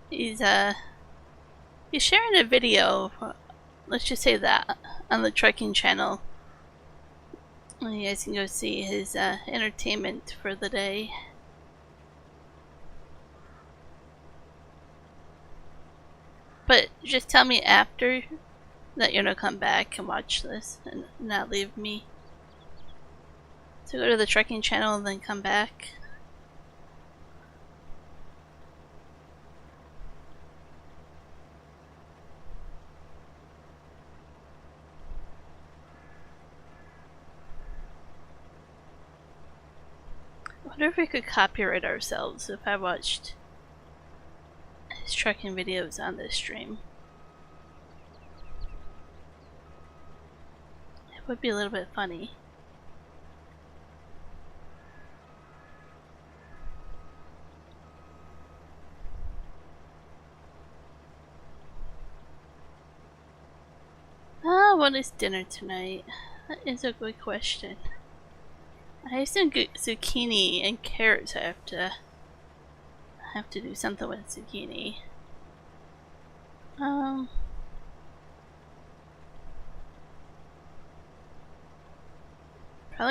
He's sharing a video, let's just say that, on the trucking channel. You guys can go see his entertainment for the day. But just tell me after that you're gonna come back and watch this and not leave me. So go to the trucking channel and then come back. I wonder if we could copyright ourselves if I watched his trucking videos on this stream. It would be a little bit funny. What is dinner tonight? That is a good question. I have some good zucchini and carrots. I have to do something with zucchini. Probably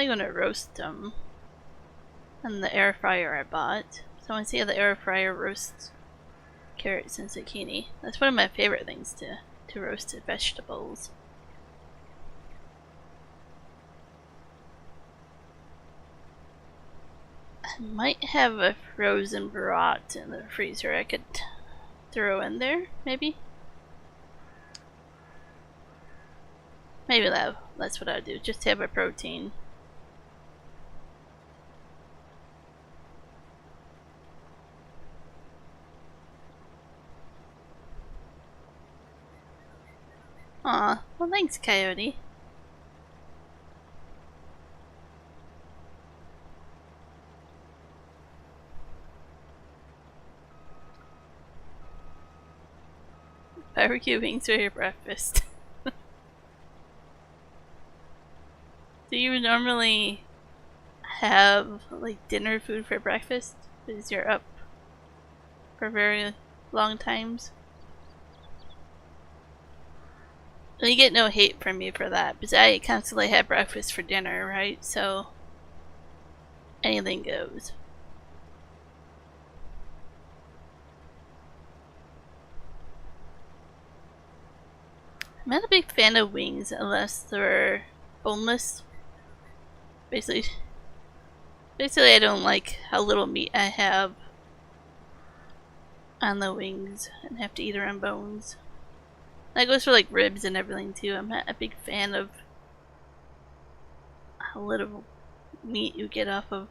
gonna roast them on the air fryer I bought. So I want to see how the air fryer roasts carrots and zucchini. That's one of my favorite things to roasted vegetables. I might have a frozen brat in the freezer I could throw in there, maybe? Maybe that's what I'll do, just to have a protein. Aw, well thanks, Coyote. Barbecue wings for your breakfast. Do you normally have like dinner food for breakfast? Because you're up for very long times? Well, you get no hate from me for that, because I constantly have breakfast for dinner, right? So anything goes. I'm not a big fan of wings unless they're boneless. Basically I don't like how little meat I have on the wings and have to eat around bones. That goes for like ribs and everything too. I'm not a big fan of how little meat you get off of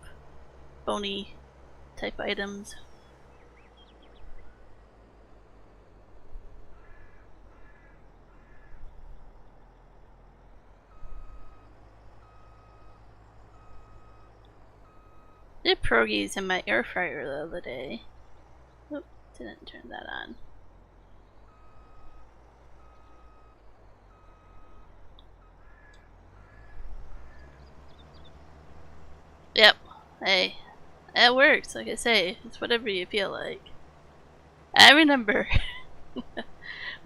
bony type items. I did pierogies in my air fryer the other day. Oop, didn't turn that on. Yep. Hey, that works. Like I say, it's whatever you feel like. I remember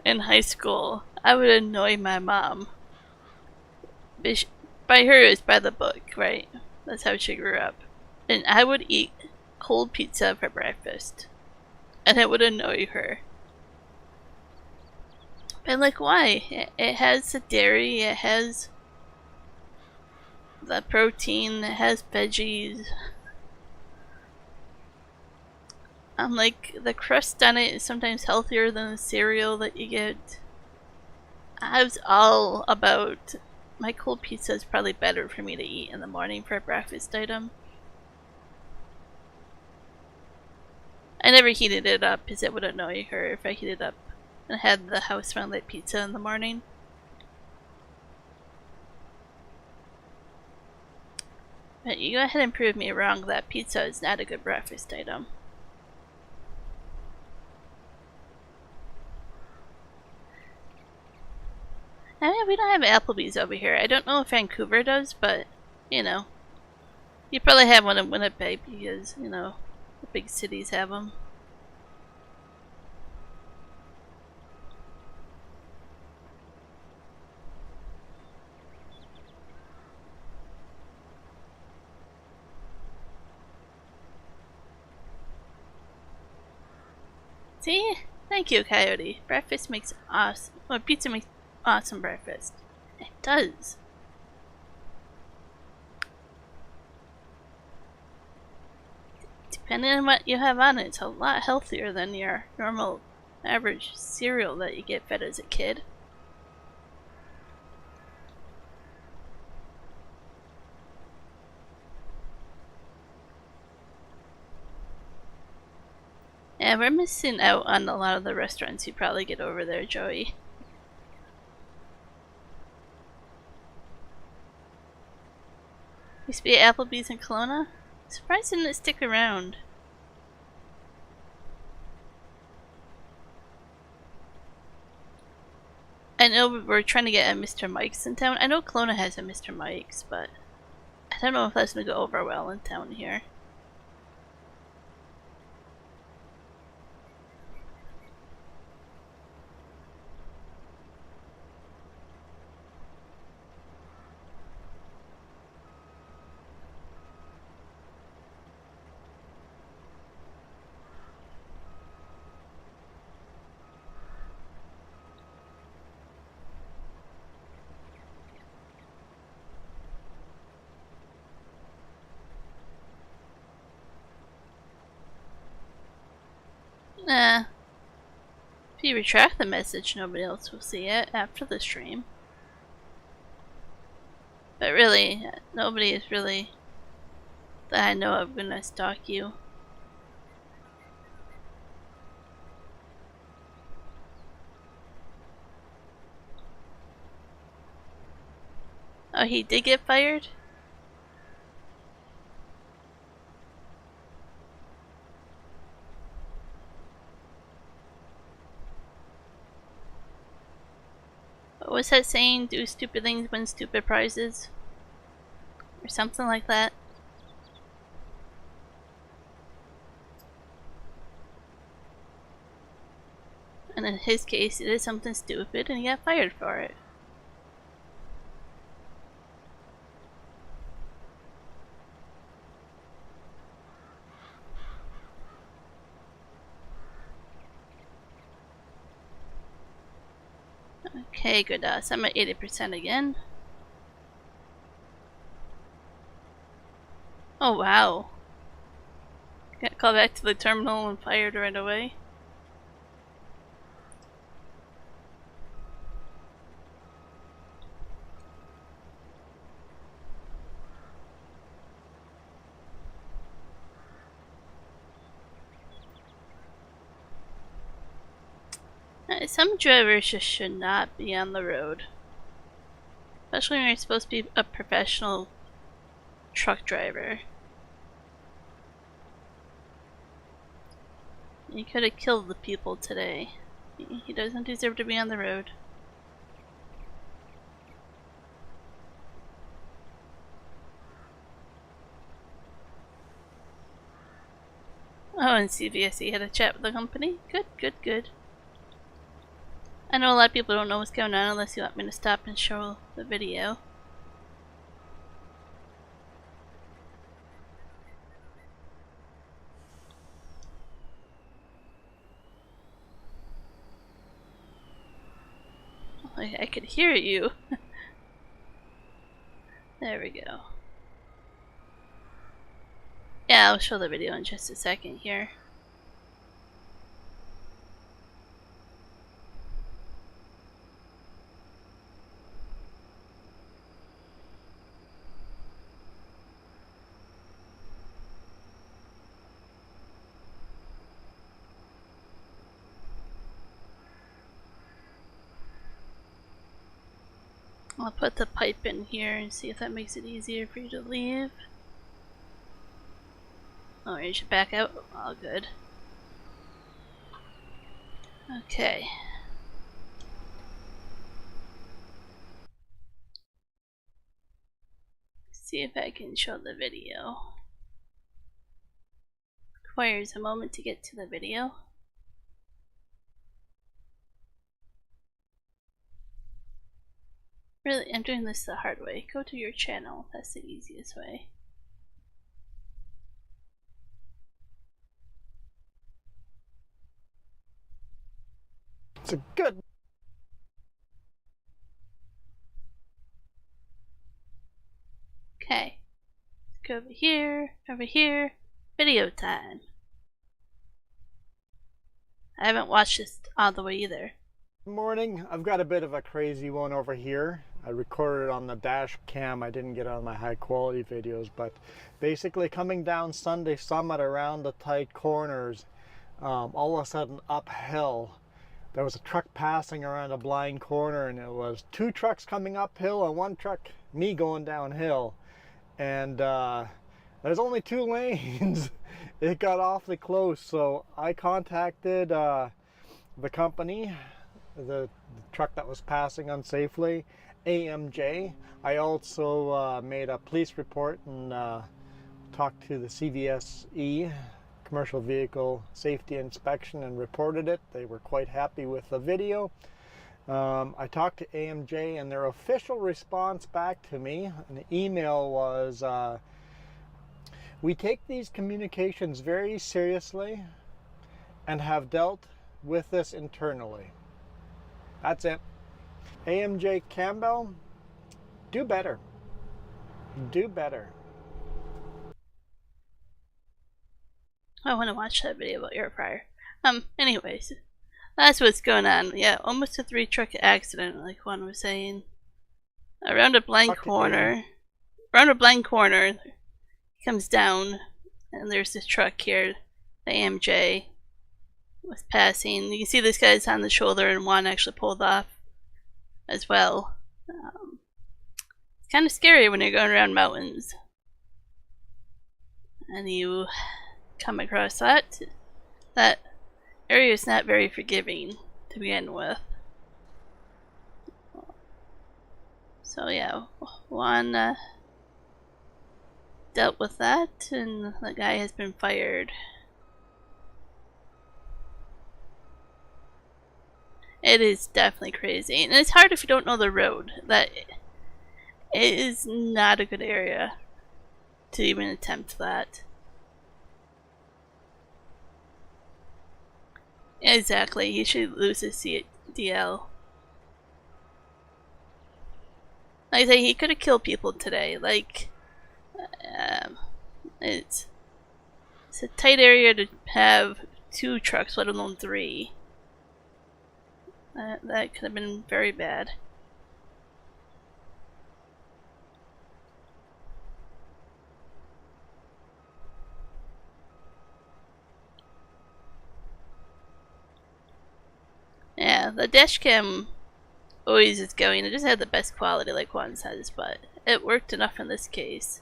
in high school, I would annoy my mom. By her, it's by the book, right? That's how she grew up. And I would eat cold pizza for breakfast. And it would annoy her. And like, why? It has the dairy, it has the protein, it has veggies. I'm like, the crust on it is sometimes healthier than the cereal that you get. I was all about, my cold pizza is probably better for me to eat in the morning for a breakfast item. I never heated it up because it would annoy her if I heated up and had the house smell like pizza in the morning. But you go ahead and prove me wrong that pizza is not a good breakfast item. I mean, we don't have Applebee's over here. I don't know if Vancouver does, but, you know. You probably have one in Winnipeg because, you know, the big cities have them. See? Thank you, Coyote. Breakfast makes awesome. Well, pizza makes awesome breakfast. It does. Depending on what you have on it, it's a lot healthier than your normal average cereal that you get fed as a kid. Yeah, we're missing out on a lot of the restaurants you probably get over there, Joey. Used to be Applebee's in Kelowna? Surprised it didn't stick around. I know we're trying to get a Mr. Mike's in town. I know Kelowna has a Mr. Mike's, but I don't know if that's gonna go over well in town here. Nah. If you retract the message, nobody else will see it after the stream. But really, nobody is really, that I know of, gonna stalk you. Oh, he did get fired? What was that saying? Do stupid things, win stupid prizes? Or something like that. And in his case, he did something stupid and he got fired for it. Okay, good. So I'm at 80% again. Oh wow. Got called back to the terminal and fired right away. Some drivers just should not be on the road. Especially when you're supposed to be a professional truck driver. He could have killed the people today. He doesn't deserve to be on the road. Oh, and CVSE had a chat with the company? Good, good, good. I know a lot of people don't know what's going on unless you want me to stop and show the video. I could hear you. There we go. Yeah, I'll show the video in just a second here. I'll put the pipe in here and see if that makes it easier for you to leave. Oh, you should back out. All good. Okay. See if I can show the video. Requires a moment to get to the video. Really, I'm doing this the hard way. Go to your channel. That's the easiest way. It's a good. Okay. Let's go over here. Video time. I haven't watched this all the way either. Morning. I've got a bit of a crazy one over here. I recorded it on the dash cam. I didn't get on my high quality videos, but basically coming down Sunday Summit around the tight corners, all of a sudden uphill, there was a truck passing around a blind corner, and it was two trucks coming uphill and one truck, me, going downhill. And there's only two lanes. It got awfully close, so I contacted the company, the truck that was passing unsafely, AMJ. I also made a police report and talked to the CVSE, Commercial Vehicle Safety Inspection, and reported it. They were quite happy with the video. I talked to AMJ, and their official response back to me in the email was, we take these communications very seriously and have dealt with this internally. That's it. AMJ Campbell, do better. Do better. I want to watch that video about your fryer. Anyways, that's what's going on. Yeah, almost a 3-truck accident, like Juan was saying. Around a blind corner. Around a blind corner, he comes down, and there's this truck here. The AMJ was passing. You can see this guy's on the shoulder, and Juan actually pulled off as well. It's kind of scary when you're going around mountains and you come across that. That area is not very forgiving to begin with. So yeah, Juan dealt with that, and the guy has been fired. It is definitely crazy, and it's hard if you don't know the road. That it is not a good area to even attempt that. Exactly, he should lose his CDL. Like I say, he could have killed people today. Like, um, it's a tight area to have 2 trucks, let alone 3. That could have been very bad. Yeah, the dashcam always is going. It doesn't have the best quality like Juan says, but it worked enough in this case.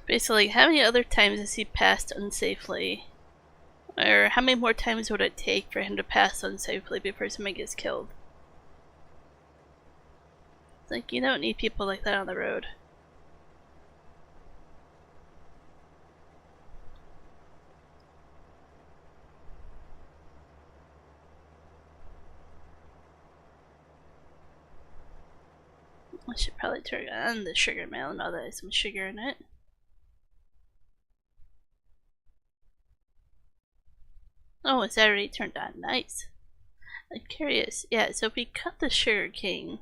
Basically, how many other times has he passed unsafely? Or how many more times would it take for him to pass unsafely before somebody gets killed? It's like, you don't need people like that on the road. I should probably turn on the sugar mill now that there's some sugar in it. Oh, it's already turned on. Nice. I'm curious. Yeah, so if we cut the sugar cane,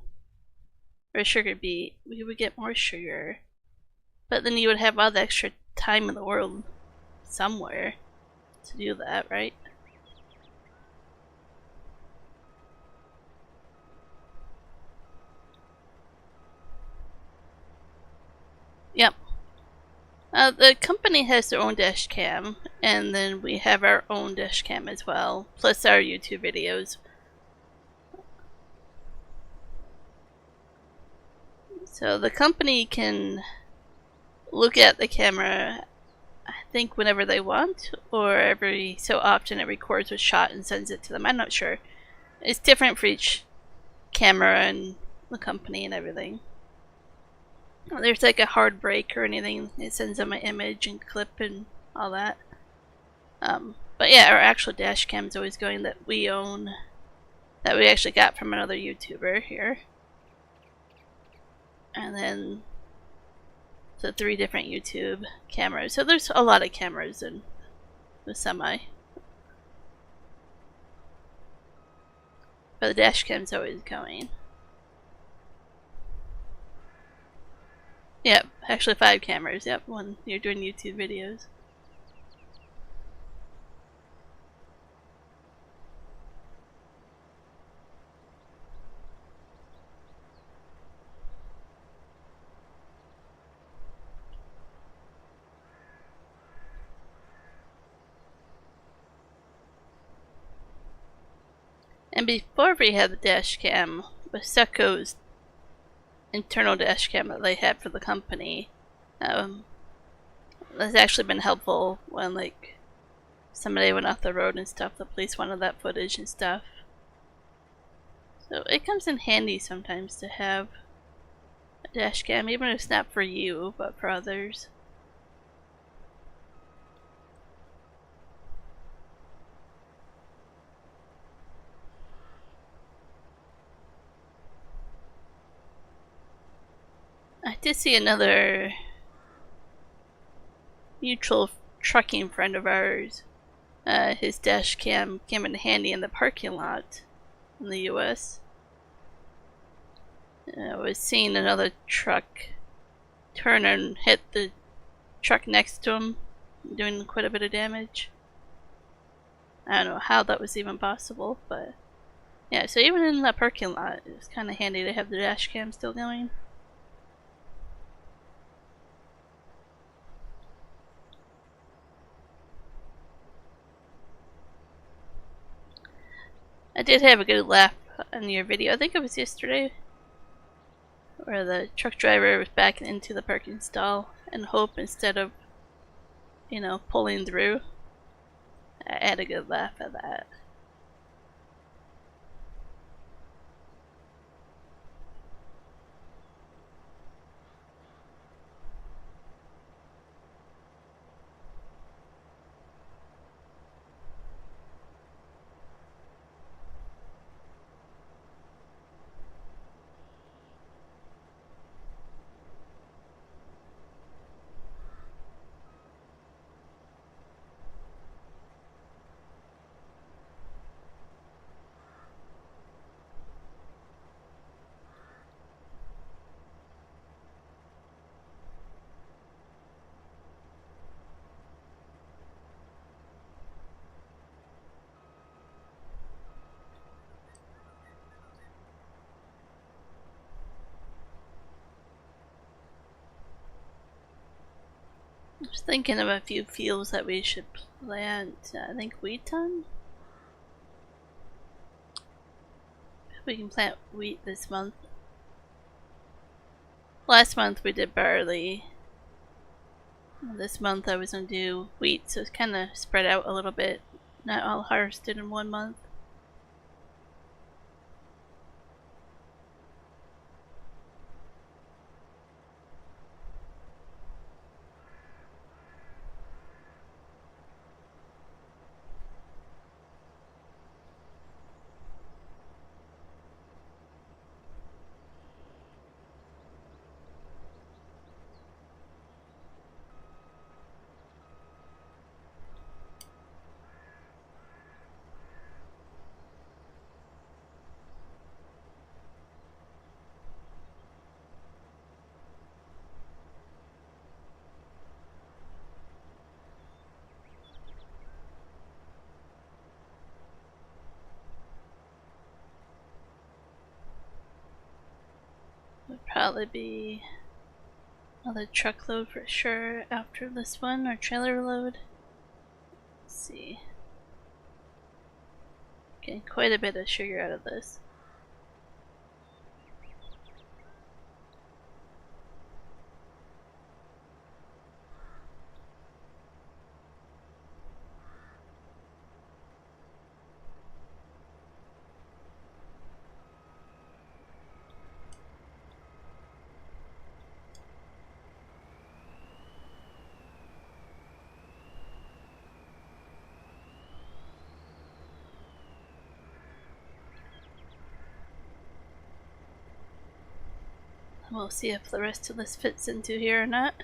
or sugar beet, we would get more sugar. But then you would have all the extra time in the world somewhere to do that, right? Yep. The company has their own dash cam, and then we have our own dash cam as well, plus our YouTube videos. So the company can look at the camera, I think, whenever they want, or every so often it records a shot and sends it to them. I'm not sure. It's different for each camera and the company and everything. There's like a hard break or anything, it sends them an image and clip and all that. But yeah, our actual dash cam is always going, that we own, that we actually got from another YouTuber here. And then the 3 different YouTube cameras. So there's a lot of cameras in the semi. But the dash cam's always going. Yep, actually 5 cameras, yep, when you're doing YouTube videos. And before we had the dash cam, with Seco's internal dash cam that they had for the company, that's actually been helpful when like somebody went off the road and stuff. The police wanted that footage and stuff. So it comes in handy sometimes to have a dash cam, even if it's not for you, but for others. I did see another mutual trucking friend of ours. His dash cam came in handy in the parking lot in the US. I was seeing another truck turn and hit the truck next to him, doing quite a bit of damage. I don't know how that was even possible, but yeah, so even in the parking lot, it was kind of handy to have the dash cam still going. I did have a good laugh on your video, I think it was yesterday, where the truck driver was backing into the parking stall and hope instead of, you know, pulling through. I had a good laugh at that. was thinking of a few fields that we should plant. I think wheat on. We can plant wheat this month. Last month we did barley. This month I was gonna do wheat, so it's kind of spread out a little bit. Not all harvested in one month. Would probably be another truckload for sure after this one, or trailer load. Let's see. Getting quite a bit of sugar out of this. We'll see if the rest of this fits into here or not.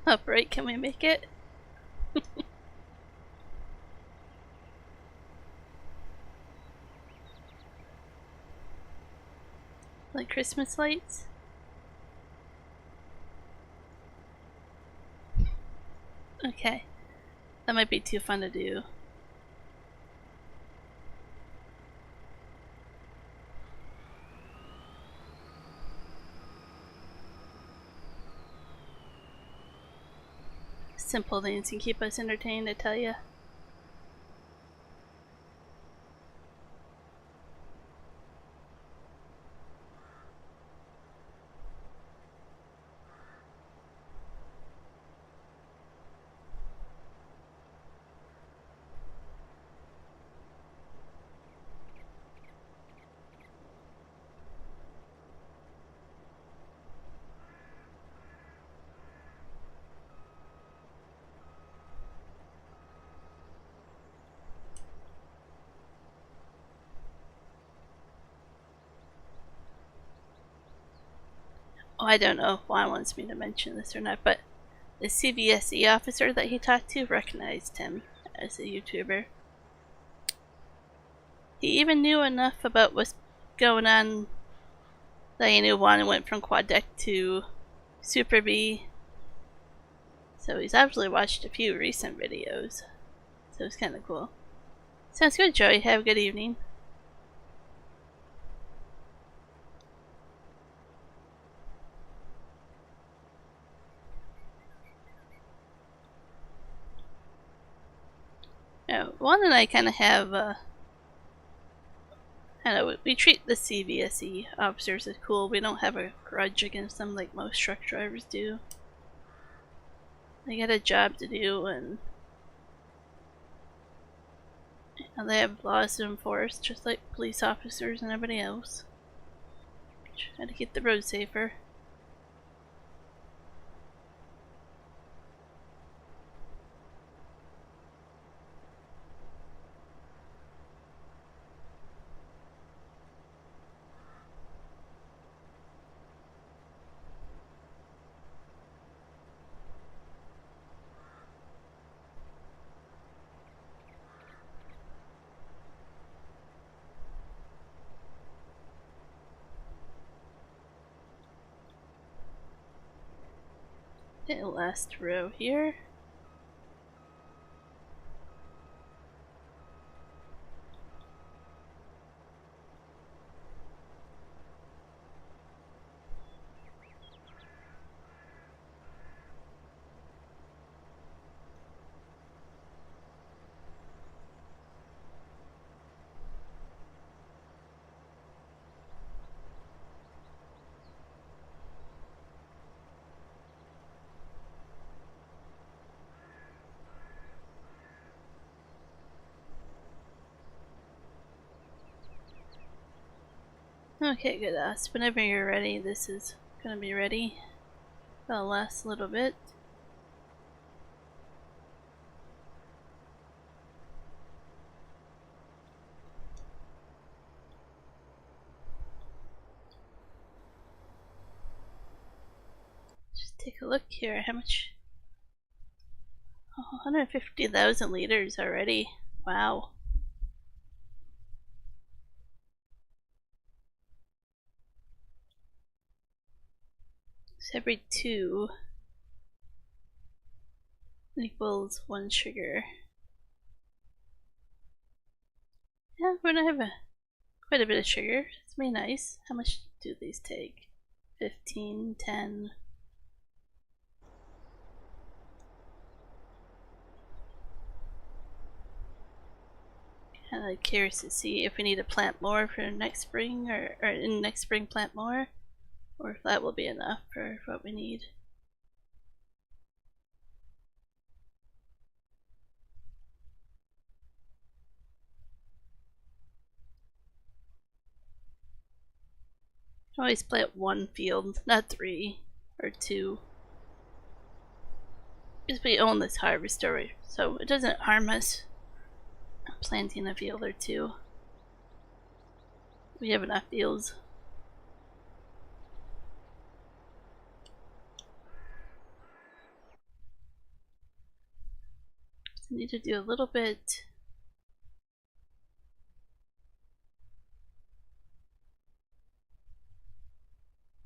Upright, can we make it? Like Christmas lights? Okay. That might be too fun to do. Simple things can keep us entertained, I tell ya. Oh, I don't know if Juan wants me to mention this or not, but the CVSE officer that he talked to recognized him as a YouTuber. He even knew enough about what's going on that he knew Juan went from quad deck to Super B. So he's actually watched a few recent videos. So it's kind of cool. Sounds good, Joey. Have a good evening. Yeah, Juan and I kind of have, I don't know, we treat the CVSE officers as cool. We don't have a grudge against them like most truck drivers do. They got a job to do, and they have laws to enforce, just like police officers and everybody else. Try to keep the road safer. Okay, last row here. Okay, good. Whenever you're ready, this is gonna be ready. That'll last a little bit. Just take a look here. How much? Oh, 150,000 liters already. Wow. So every 2 equals 1 sugar. Yeah, we're gonna have quite a bit of sugar. It's really nice. How much do these take? 15, 10. Kind of curious to see if we need to plant more for next spring, or in next spring plant more, or if that will be enough for what we need. Always plant 1 field, not 3 or 2. Because we own this harvester, so it doesn't harm us planting a field or 2. We have enough fields. So need to do a little bit.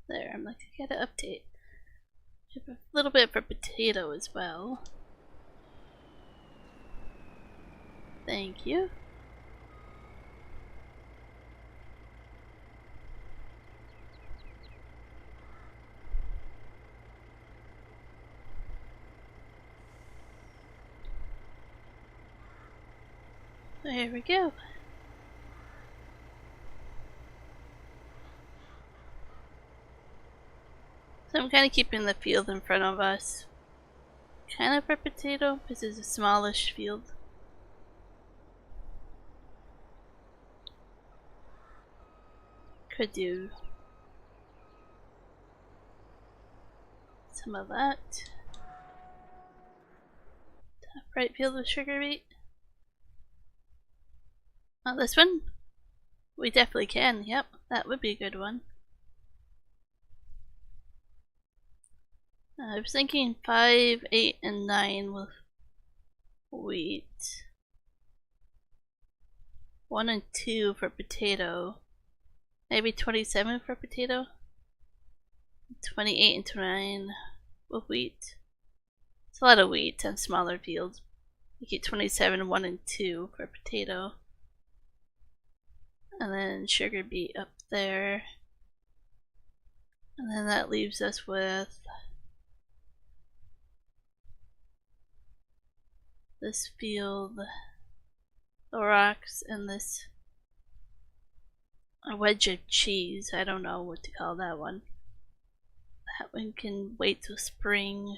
There, I'm like, I gotta update. A little bit for potato as well. Thank you. There we go. So I'm kind of keeping the field in front of us. Kind of for potato, because it's a smallish field. Could do some of that. Top right field with sugar beet. Oh, this one? We definitely can, yep. That would be a good one. I was thinking 5, 8, and 9 with wheat. 1 and 2 for potato. Maybe 27 for potato. 28 and 29 with wheat. It's a lot of wheat on smaller fields. You get 27, 1 and 2 for potato. And then sugar beet up there. And then that leaves us with this field, the rocks, and this a wedge of cheese. I don't know what to call that one. That one can wait till spring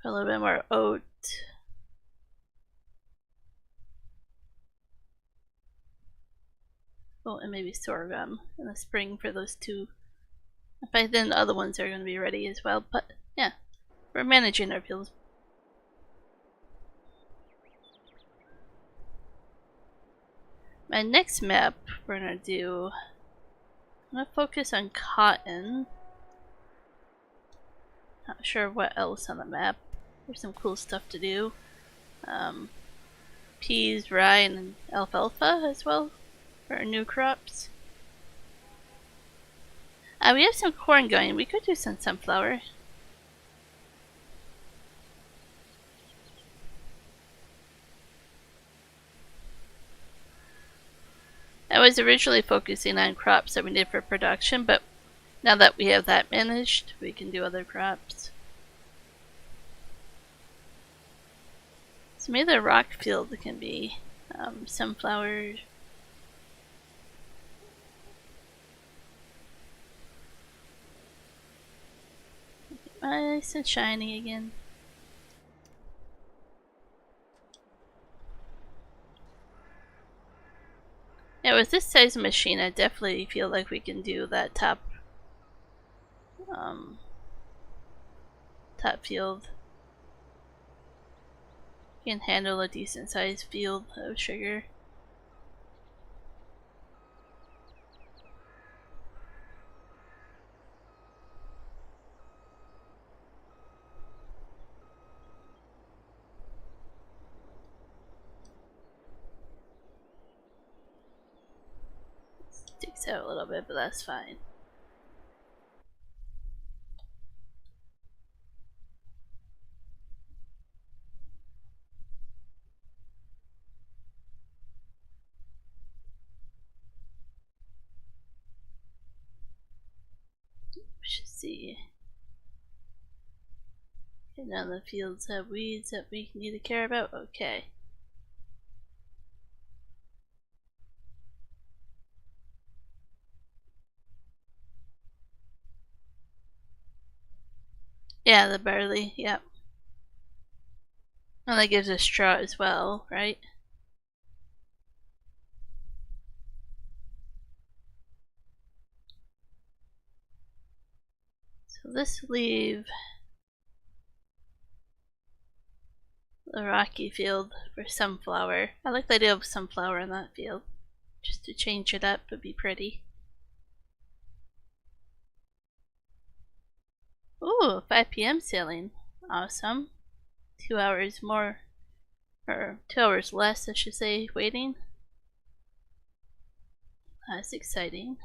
for a little bit more oat. Oh, and maybe sorghum in the spring for those 2. But then the other ones are going to be ready as well. But yeah, we're managing our fields. My next map we're going to do, I'm going to focus on cotton. Not sure what else on the map. There's some cool stuff to do. Peas, rye, and alfalfa as well for our new crops. We have some corn going. We could do some sunflower. I was originally focusing on crops that we need for production, but now that we have that managed, we can do other crops. So maybe the rock field can be sunflower. Nice and shiny again. Yeah, with this size of machine, I definitely feel like we can do that top field. You can handle a decent sized field of sugar. Sticks out a little bit, but that's fine. We should see. Okay, now the fields have weeds that we need to care about. Okay. Yeah, the barley, yep. And that gives us straw as well, right? So this will leave the rocky field for sunflower. I like the idea of sunflower in that field. Just to change it up would be pretty. Ooh, 5 p.m. sailing. Awesome. 2 hours more, or 2 hours less, I should say, waiting. That's exciting.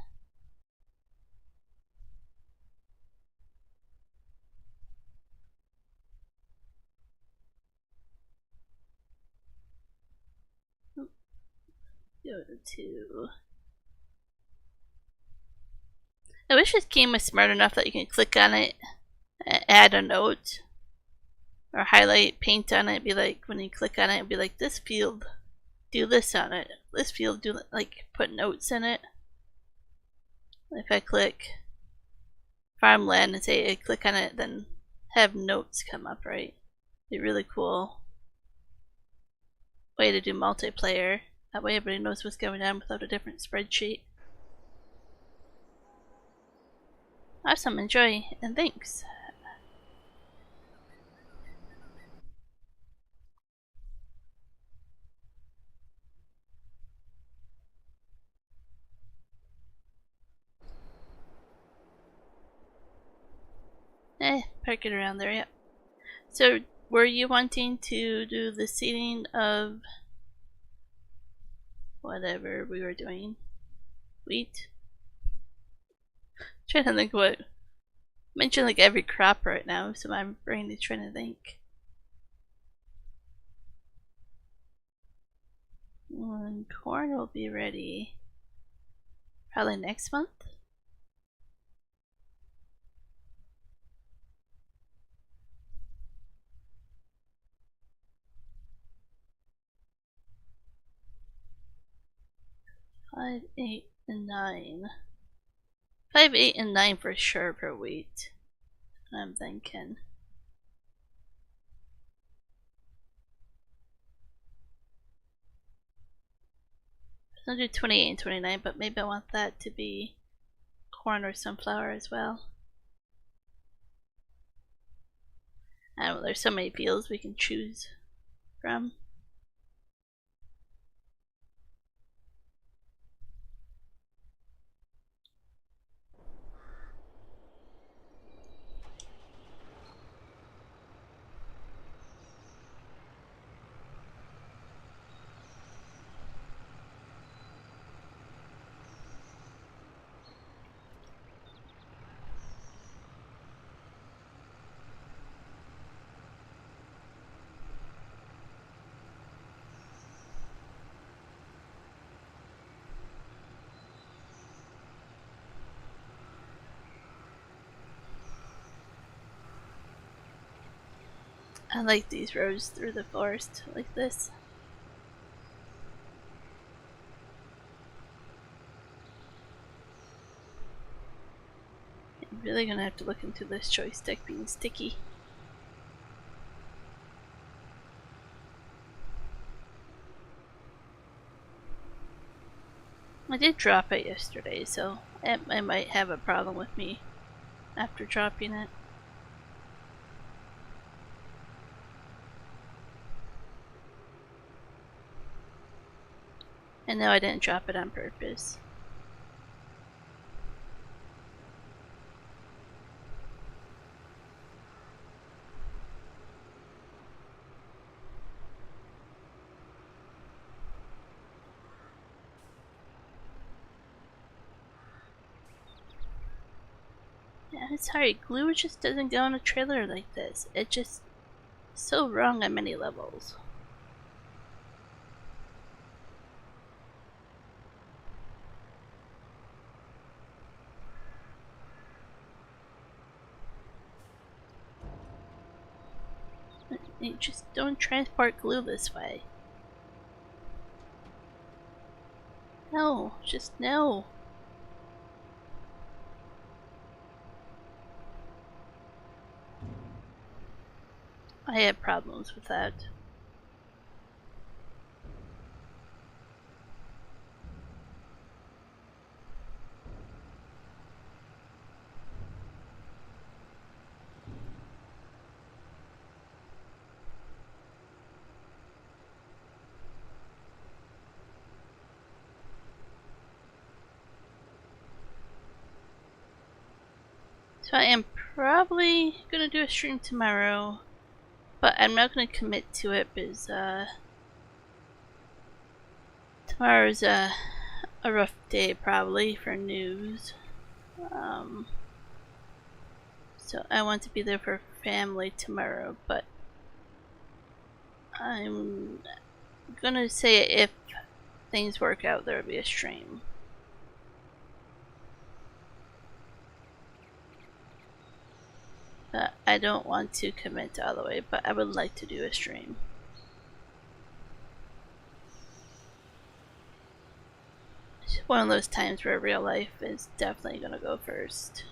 Go to. I wish this game was smart enough that you can click on it, add a note, or highlight, paint on it. Be like, when you click on it, it'd be like, this field, do this on it. This field, do like, put notes in it. If I click farmland and say I click on it, then have notes come up, right? Be really cool way to do multiplayer. That way everybody knows what's going on without a different spreadsheet. Awesome, enjoy, and thanks. Park it around there, yep. So, were you wanting to do the seeding of whatever we were doing? Wheat? I'm trying to think what. I mentioned like every crop right now, so my brain is trying to think. Corn will be ready probably next month. Five, 8, and 9. 5, 8, and 9 for sure per wheat. I'm thinking. I'll do 28 and 29, but maybe I want that to be corn or sunflower as well. I don't know, there's so many fields we can choose from. I like these roads through the forest like this. I'm really gonna have to look into this joystick being sticky. I did drop it yesterday, so it might have a problem with me after dropping it. And no, I didn't drop it on purpose. Yeah, I'm sorry, glue just doesn't go on a trailer like this. It just so wrong on many levels. You just don't transport glue this way. No, just no. I have problems with that. So I am probably gonna do a stream tomorrow, but I'm not gonna commit to it because tomorrow's a rough day probably for news. So I want to be there for family tomorrow, but I'm gonna say if things work out, there'll be a stream. But I don't want to commit all the way, but I would like to do a stream. It's one of those times where real life is definitely gonna go first.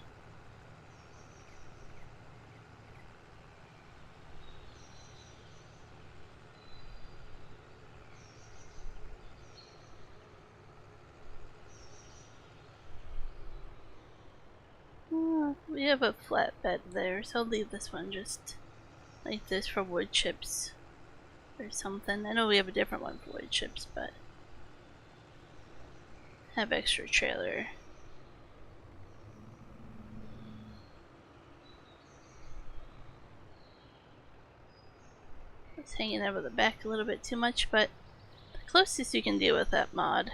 We have a flatbed there, so I'll leave this one just like this for wood chips or something. I know we have a different one for wood chips, but have extra trailer. It's hanging over the back a little bit too much, but the closest you can do with that mod.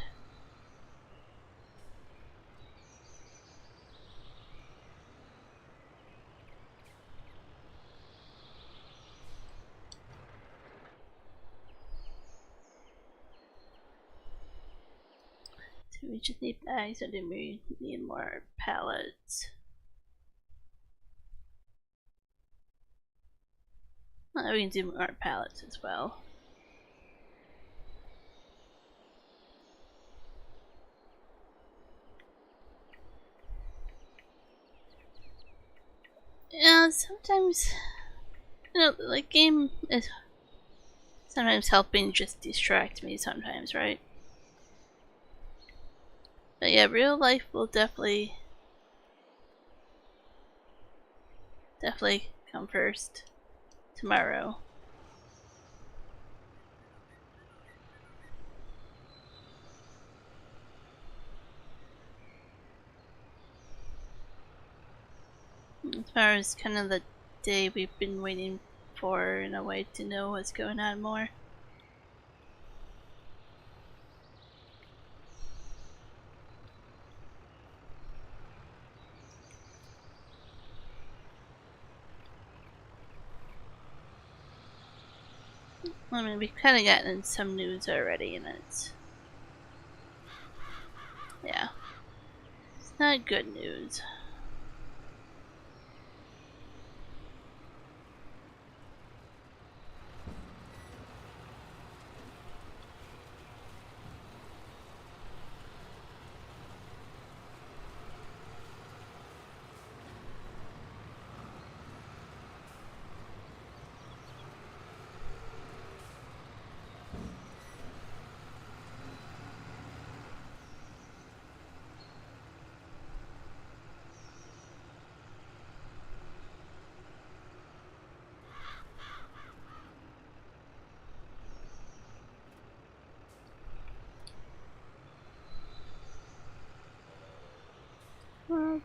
So we just need bags, and then we need more pallets. Well, we can do more pallets as well. Yeah, sometimes, you know, the game is sometimes helping just distract me sometimes, right? But yeah, real life will definitely come first tomorrow. Tomorrow is kind of the day we've been waiting for in a way to know what's going on more. I mean, we've kind of gotten some news already, and it's, yeah, it's not good news.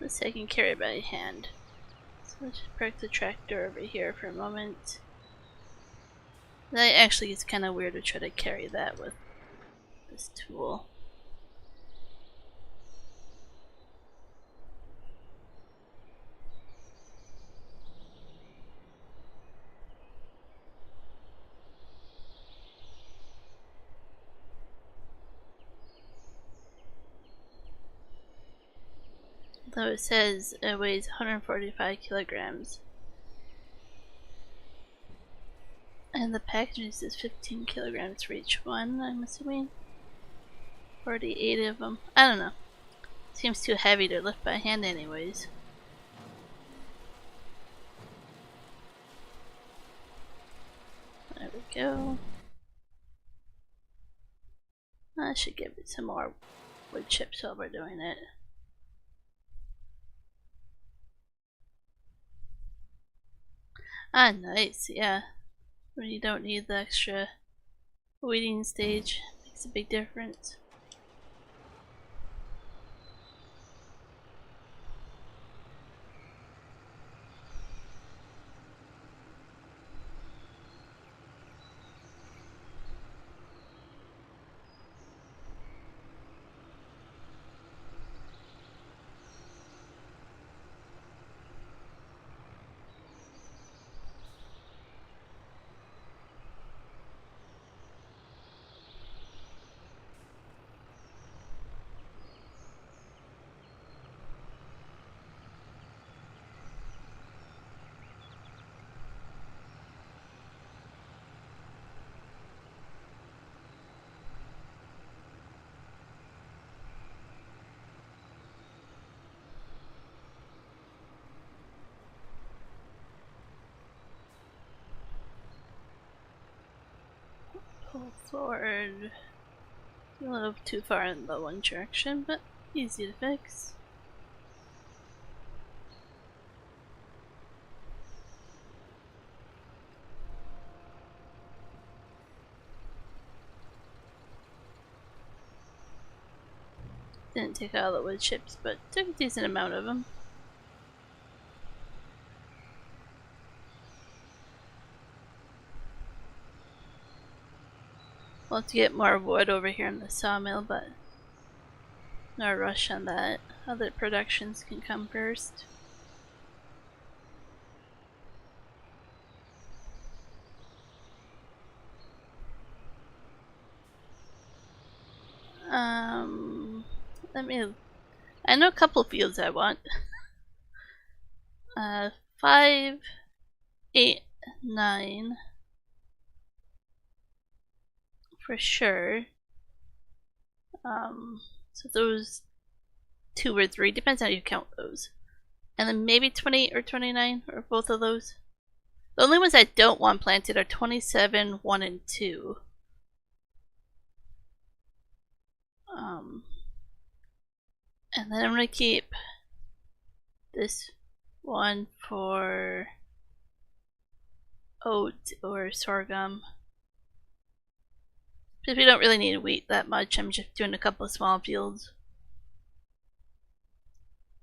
This I can carry by hand. So let's just park the tractor over here for a moment. That actually is kind of weird to try to carry that with this tool. Though it says it weighs 145 kilograms. And the packaging says 15 kilograms for each one, I'm assuming. 48 of them. I don't know. Seems too heavy to lift by hand anyways. There we go. I should give it some more wood chips while we're doing it. Ah, nice, yeah. When you don't need the extra weeding stage, makes a big difference. Pull forward. A little too far in the one direction, but easy to fix. Didn't take all the wood chips, but took a decent amount of them. We'll have to get more wood over here in the sawmill, but no rush on that. Other productions can come first. Let me. I know a couple fields I want. 5, 8, 9. For sure. So those 2 or 3, depends how you count those. And then maybe 28 or 29, or both of those. The only ones I don't want planted are 27, 1, and 2. And then I'm gonna keep this one for oat or sorghum. Because we don't really need wheat that much, I'm just doing a couple of small fields.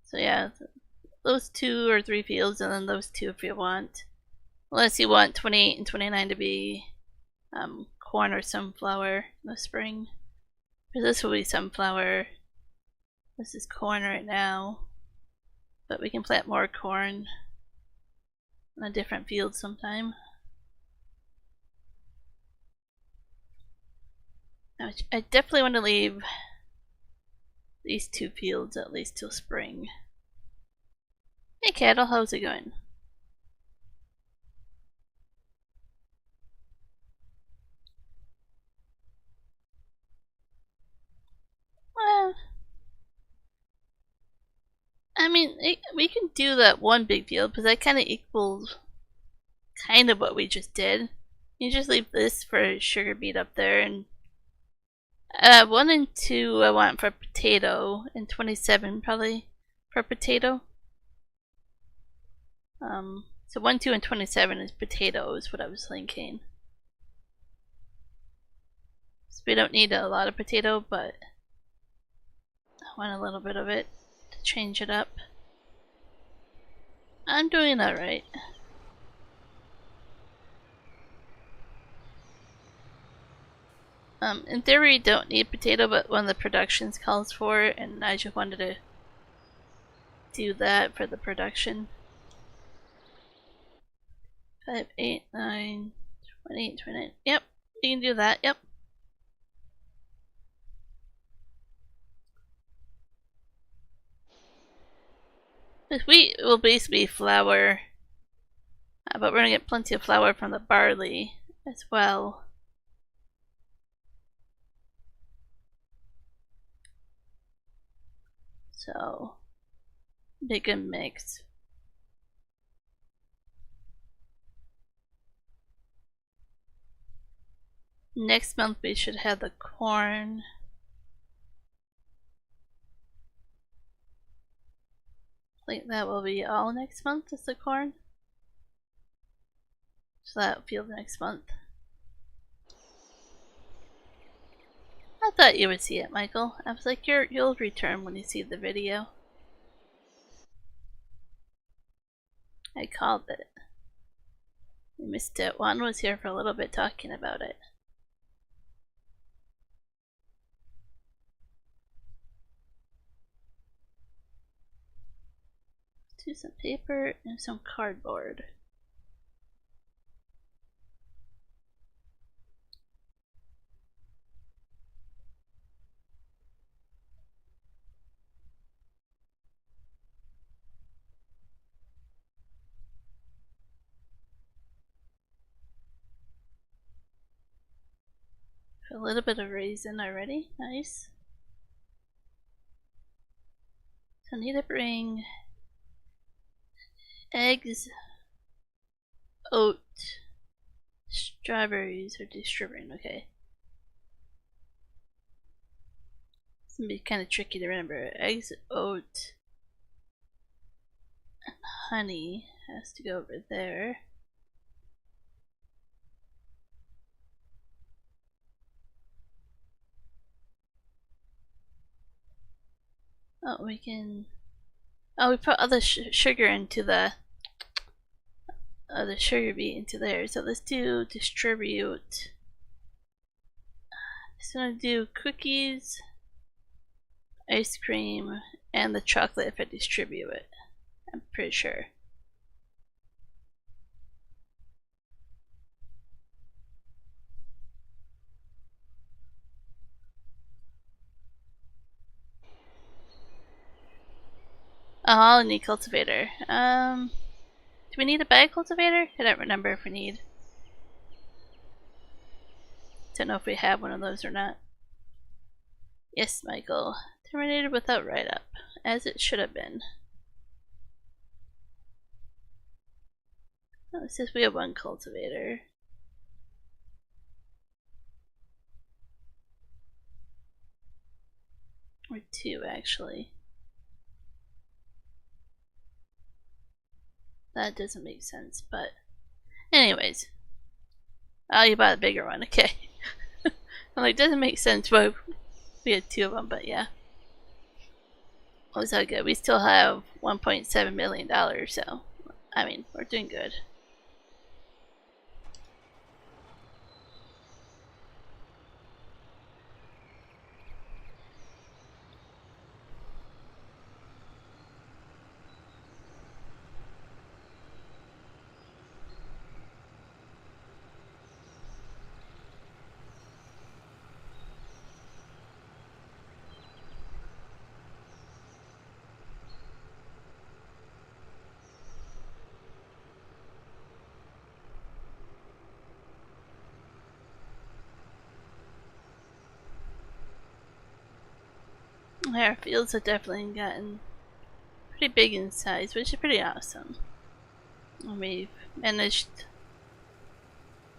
So yeah, those 2 or 3 fields, and then those 2 if you want. Unless you want 28 and 29 to be corn or sunflower in the spring. Because this will be sunflower. This is corn right now. But we can plant more corn in a different field sometime. I definitely want to leave these 2 fields at least till spring. Hey cattle, how's it going? Well, I mean, we can do that one big field because that kind of equals kind of what we just did. You just leave this for sugar beet up there, and 1 and 2 I want for potato, and 27 probably for potato. So 1, 2, and 27 is potato is what I was thinking. So we don't need a lot of potato, but I want a little bit of it to change it up. I'm doing alright. In theory, you don't need potato, but one of the productions calls for it, and I just wanted to do that for the production. 5, 8, 9, 28, 29. Yep, you can do that. Yep. This wheat will basically be flour, but we're gonna get plenty of flour from the barley as well. So, big and mix. Next month we should have the corn. I think that will be all next month is the corn. So that field next month. I thought you would see it, Michael. I was like, you'll return when you see the video. I called it. You missed it. Juan was here for a little bit talking about it. Do some paper and some cardboard. A little bit of raisin already. Nice. So I need to bring eggs, oat, strawberries are distributing. Okay. It's gonna be kind of tricky to remember. Eggs, oat, and honey has to go over there. Oh, we can. Oh, we put other sugar into the sugar beet into there. So let's do distribute. Just gonna do cookies, ice cream, and the chocolate if I distribute it. I'm pretty sure. Oh, I'll need cultivator. Do we need a bag cultivator? I don't remember if we need. Don't know if we have one of those or not. Yes, Michael. Terminated without write-up, as it should have been. Oh, it says we have one cultivator. Or two, actually. That doesn't make sense, but anyways. Oh, you bought a bigger one. Okay. I'm like, doesn't make sense. Well, we had two of them, but yeah. It was all good. We still have $1.7 million, so I mean, we're doing good. Our fields have definitely gotten pretty big in size, which is pretty awesome. And we've managed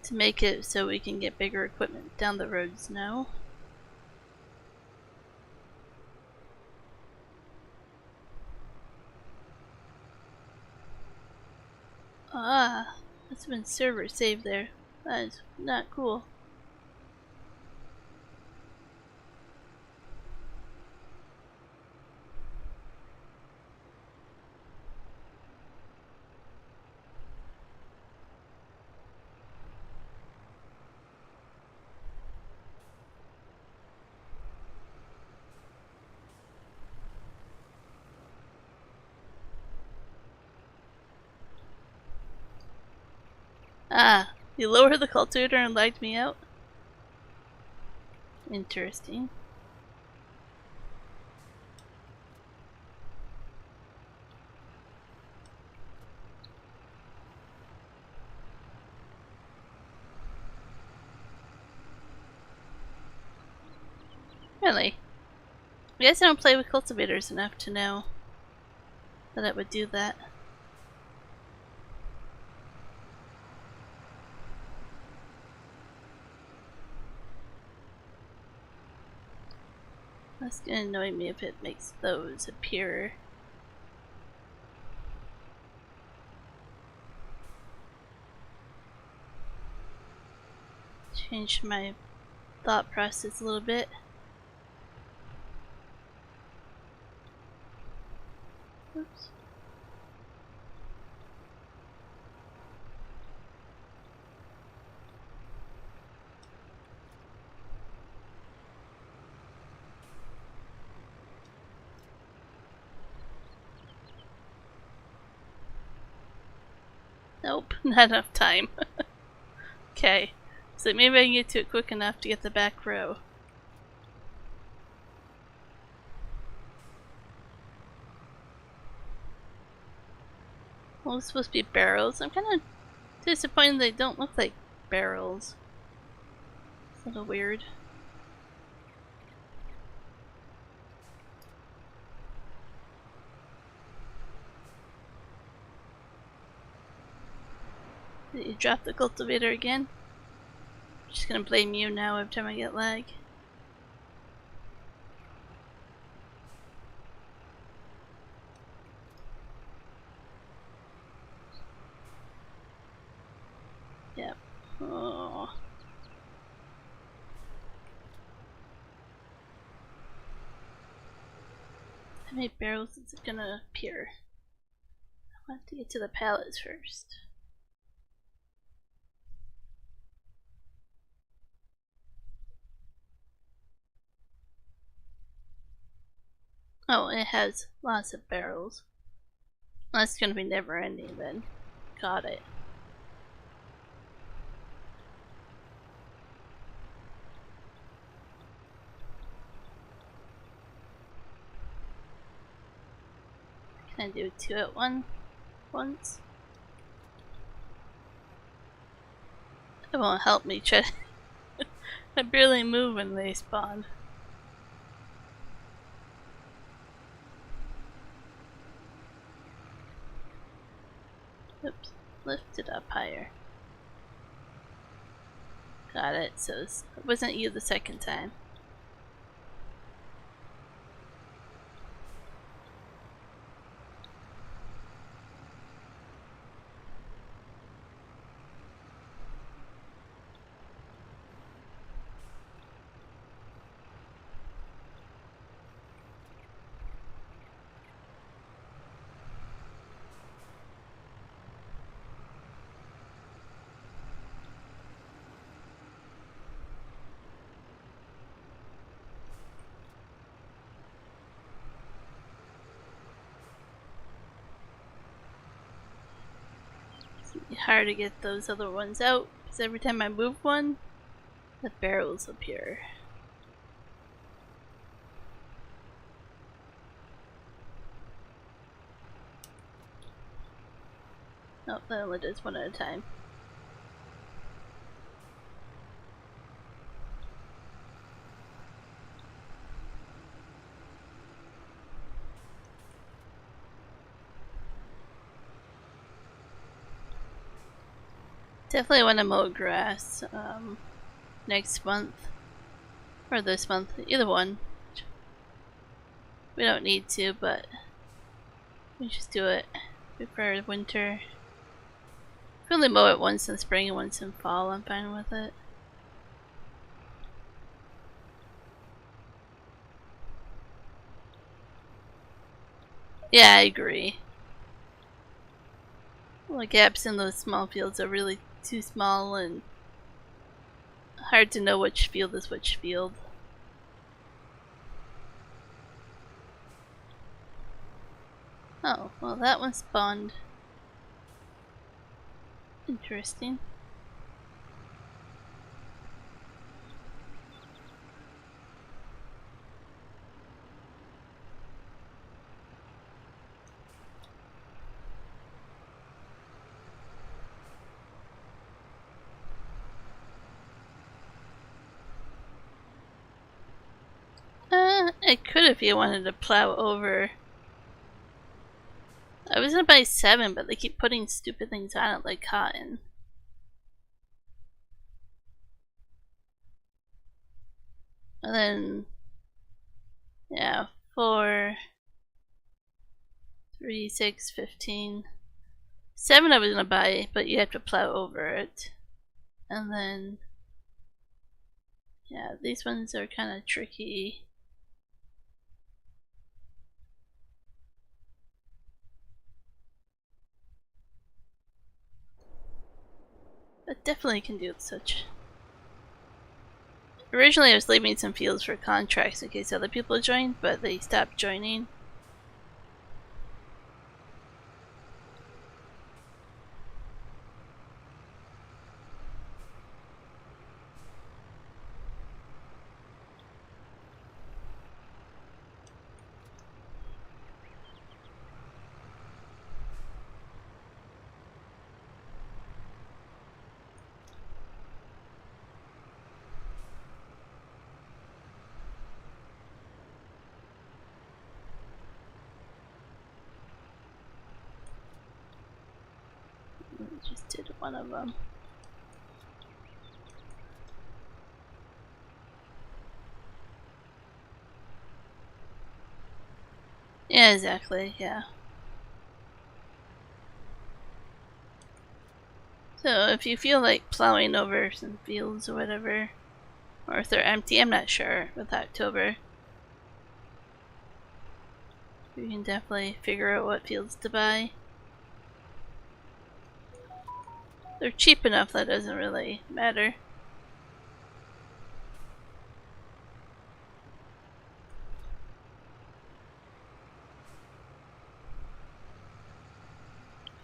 to make it so we can get bigger equipment down the roads now. Ah, that's been server saved there. That is not cool. Ah, you lowered the cultivator and lagged me out? Interesting. Really? I guess I don't play with cultivators enough to know that it would do that. That's gonna annoy me if it makes those appear. Change my thought process a little bit. Oops. Nope, not enough time. Okay, so maybe I can get to it quick enough to get the back row. Well, it's supposed to be barrels. I'm kind of disappointed they don't look like barrels. It's a little weird. Did you drop the cultivator again? I'm just gonna blame you now every time I get lag. Yep. Oh. How many barrels is it gonna appear? I have to get to the pallets first. Oh, it has lots of barrels. That's gonna be never ending then. Got it. Can I do two at once? It won't help me, Chet. I barely move when they spawn. Oops, lift it up higher. Got it, so it wasn't you the second time. It's hard to get those other ones out, because every time I move one, the barrels appear. Oh, that only does one at a time. Definitely want to mow grass next month. Or this month, either one. We don't need to, but we just do it before winter. If we only mow it once in spring and once in fall, I'm fine with it. Yeah, I agree. Well, the gaps in those small fields are really too small and hard to know which field is which field. Oh, well that one spawned. Interesting. I could if you wanted to plow over. I was gonna buy 7, but they keep putting stupid things on it like cotton. And then, yeah, 4, 3, 6, 15. 7 I was gonna buy, but you have to plow over it. And then, yeah, these ones are kind of tricky. But definitely can do such. Originally I was leaving some fields for contracts in case other people joined, but they stopped joining. I just did one of them. Yeah, exactly, yeah. So if you feel like plowing over some fields or whatever, or if they're empty, I'm not sure with October. You can definitely figure out what fields to buy. They're cheap enough that doesn't really matter.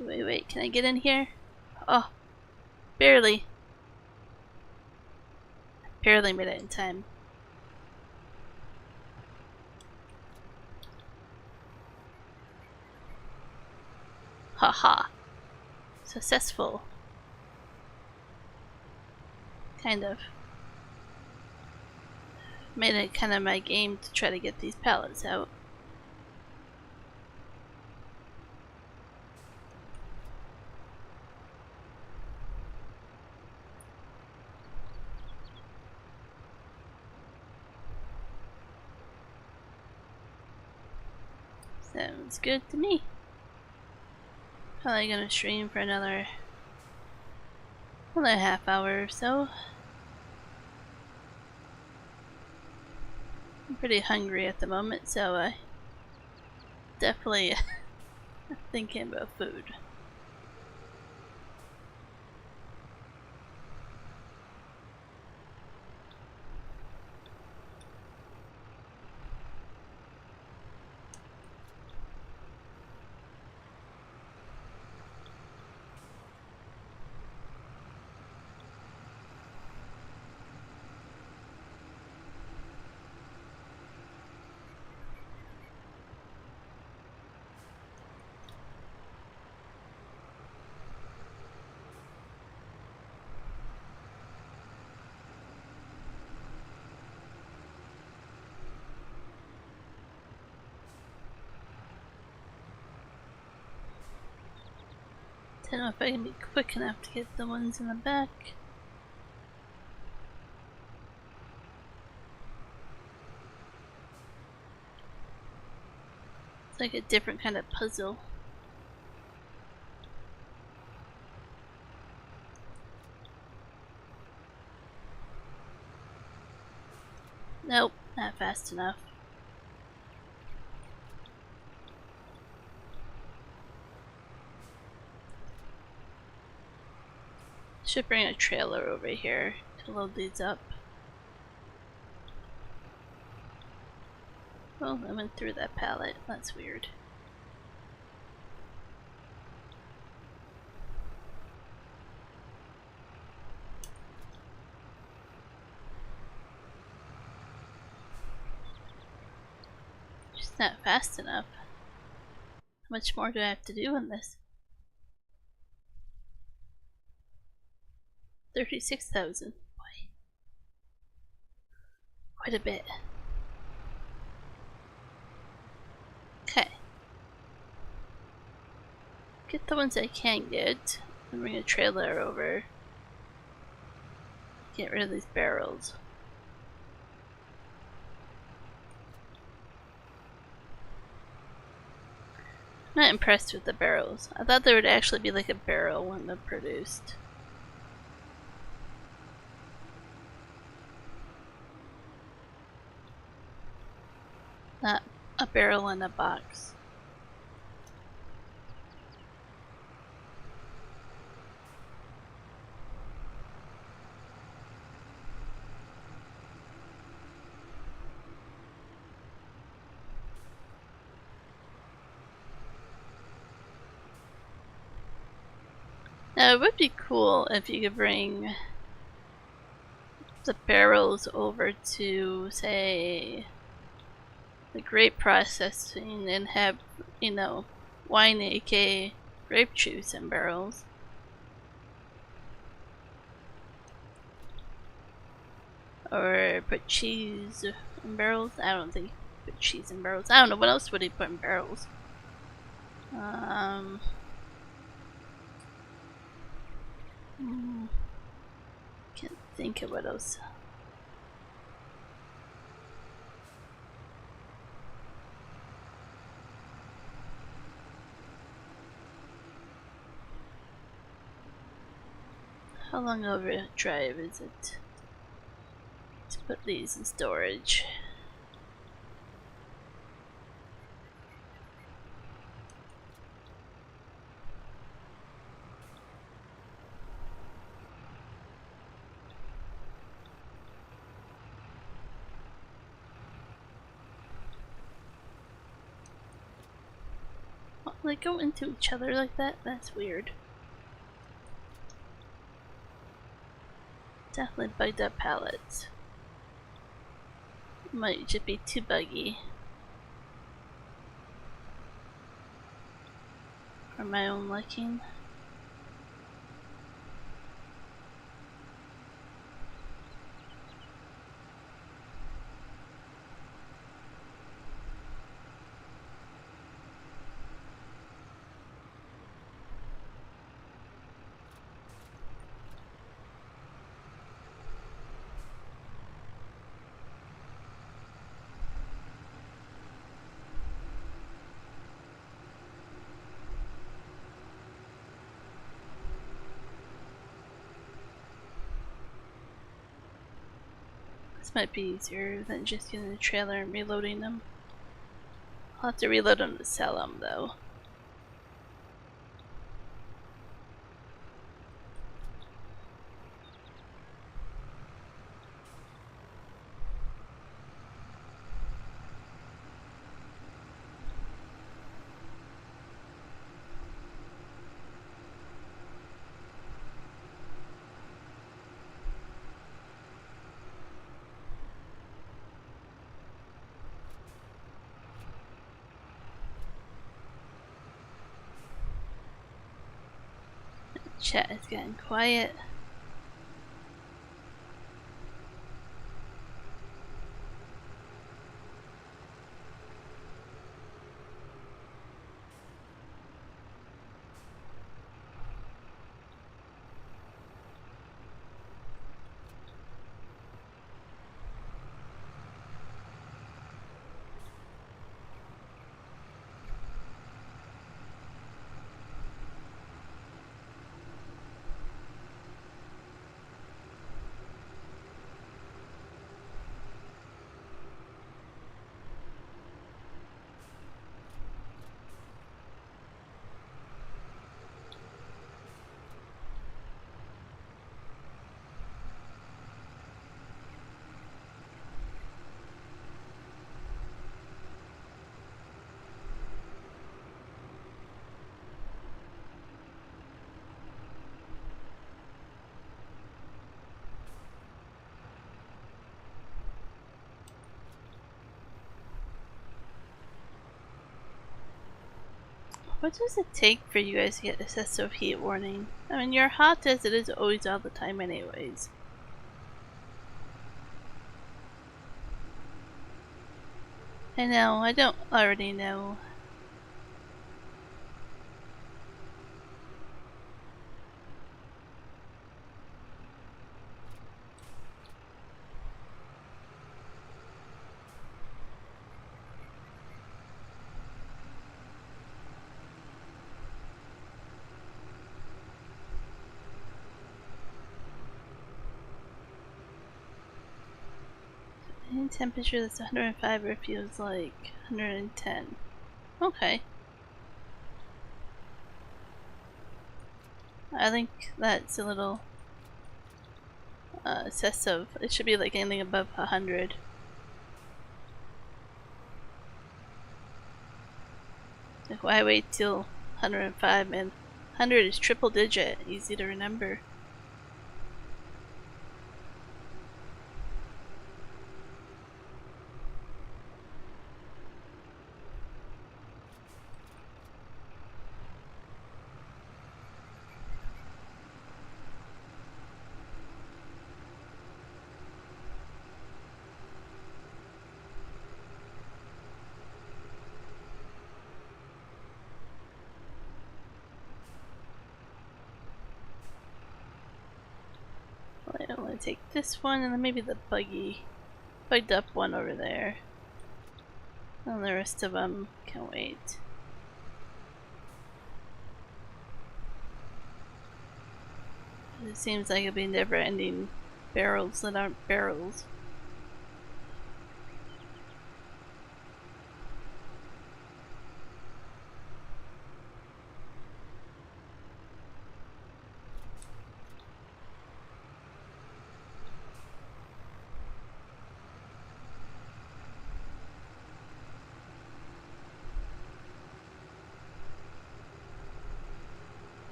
Wait, can I get in here? Oh, barely. Barely made it in time. Haha. Successful. Kind of. Made it kind of my game to try to get these pallets out. Sounds good to me. Probably gonna stream for another half hour or so. I'm pretty hungry at the moment, so definitely thinking about food. Don't know if I can be quick enough to get the ones in the back. It's like a different kind of puzzle. Nope, not fast enough. Should bring a trailer over here to load these up. Oh, I went through that pallet. That's weird. Just not fast enough. How much more do I have to do in this? 36,000. Boy. Quite a bit. Get the ones I can get and bring a trailer over. Get rid of these barrels. I'm not impressed with the barrels. I thought there would actually be like a barrel when they're produced. Not a barrel in a box. Now it would be cool if you could bring the barrels over to, say, the grape processing and have, you know, wine, aka grape juice in barrels. Or put cheese in barrels. I don't think he put cheese in barrels. I don't know, what else would he put in barrels? Can't think of what else. How long of a drive is it to put these in storage? Oh, they go into each other like that? That's weird. Definitely bugged up pallets. Might just be too buggy. For my own liking. This might be easier than just getting the trailer and reloading them. I'll have to reload them to sell them though. Chat is getting quiet. What does it take for you guys to get excessive heat warning? I mean, you're hot as it is always all the time anyways. I know, I don't already know. Any temperature that's 105 or feels like 110. Okay. I think that's a little excessive. It should be like anything above 100. Like, why wait till 105, man? 100 is triple digit, easy to remember. I want to take this one and then maybe the bugged up one over there. And the rest of them can wait. It seems like it'll be never-ending barrels that aren't barrels.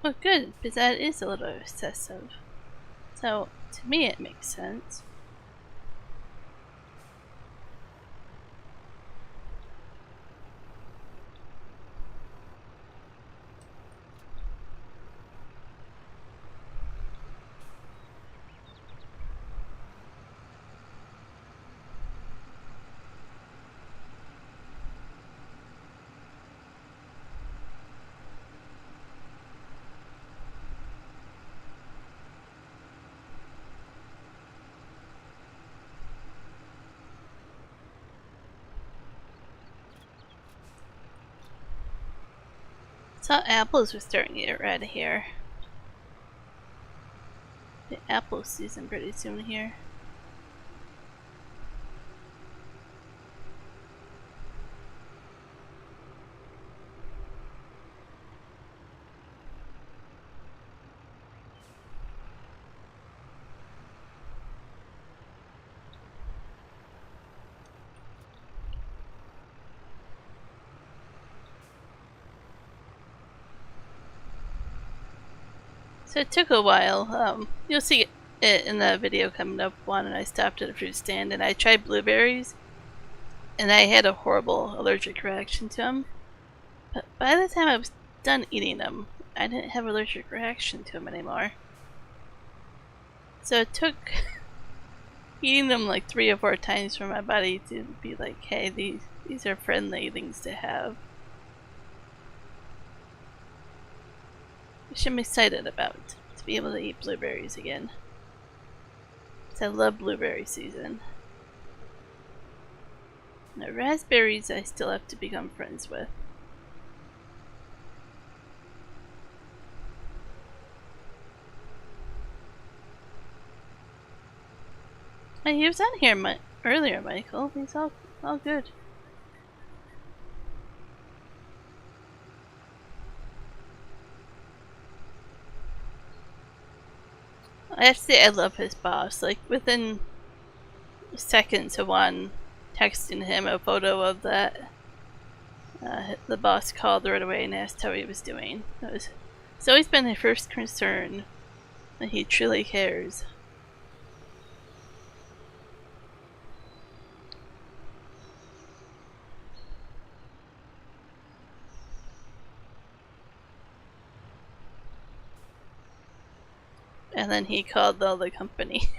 Well, good, because that is a little excessive. So, to me it makes sense. So apples are starting to get red here. The apple season pretty soon here. So it took a while. You'll see it in the video coming up one, and I stopped at a fruit stand and I tried blueberries and I had a horrible allergic reaction to them. But by the time I was done eating them, I didn't have an allergic reaction to them anymore. So it took eating them like 3 or 4 times for my body to be like, hey, these are friendly things to have. Which I'm excited about, to be able to eat blueberries again. Because I love blueberry season. Now raspberries I still have to become friends with. Hey, he was on here earlier, Michael. He's all good. I have to say I love his boss. Like within seconds of one texting him a photo of that, the boss called right away and asked how he was doing. It's always been his first concern that he truly cares. And then he called the other company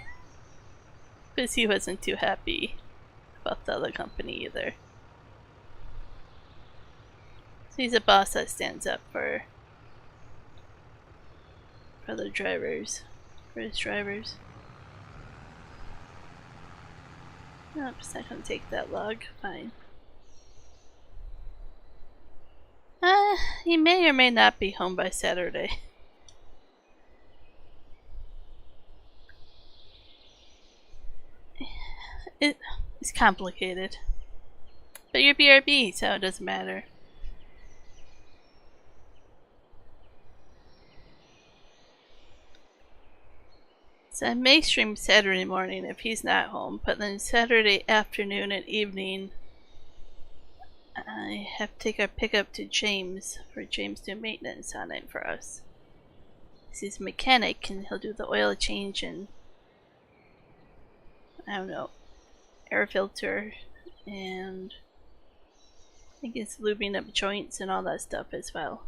because he wasn't too happy about the other company either. So he's a boss that stands up for the drivers, for his drivers. Nope, it's not gonna take that log. Fine. He may or may not be home by Saturday. It's complicated. But you're BRB, so it doesn't matter. So I may stream Saturday morning if he's not home, but then Saturday afternoon and evening I have to take our pickup to James for James to do maintenance on it for us. He's a mechanic and he'll do the oil change and I don't know, air filter, and I think it's lubing up joints and all that stuff as well.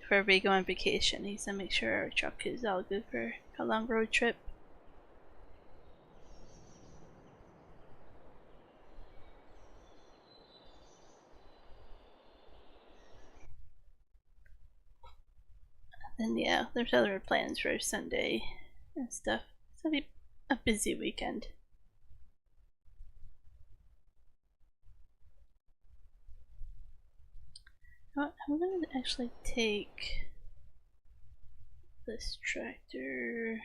Before we go on vacation, he's gonna make sure our truck is all good for a long road trip. And yeah, there's other plans for Sunday and stuff. It's gonna be a busy weekend. I'm gonna actually take this tractor.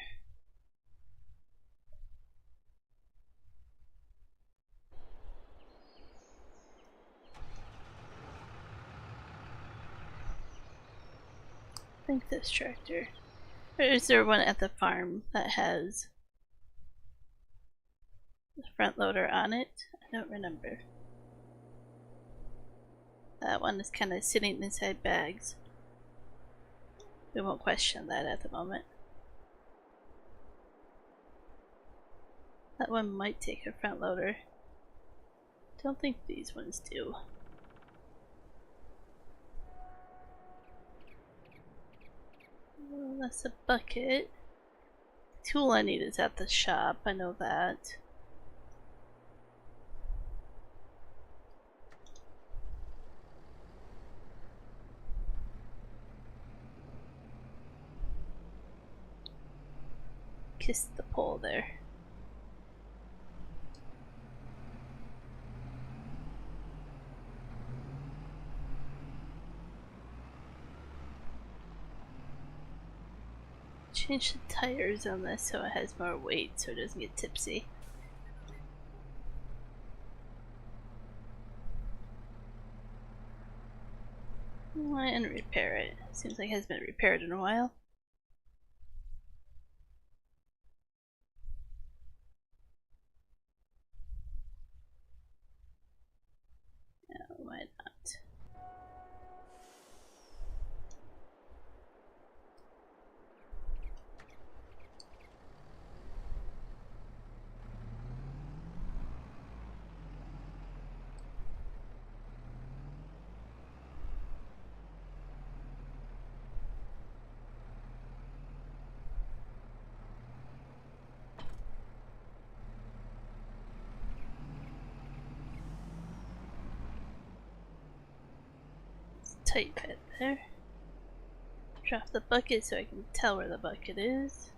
I think this tractor. Or is there one at the farm that has the front loader on it? I don't remember. That one is kind of sitting inside bags. We won't question that at the moment. That one might take a front loader. Don't think these ones do. Well, that's a bucket. The tool I need is at the shop, I know that. Kiss the pole there. Change the tires on this so it has more weight so it doesn't get tipsy. And repair it. Seems like it hasn't been repaired in a while. No, why not? Tight fit there. Drop the bucket so I can tell where the bucket is.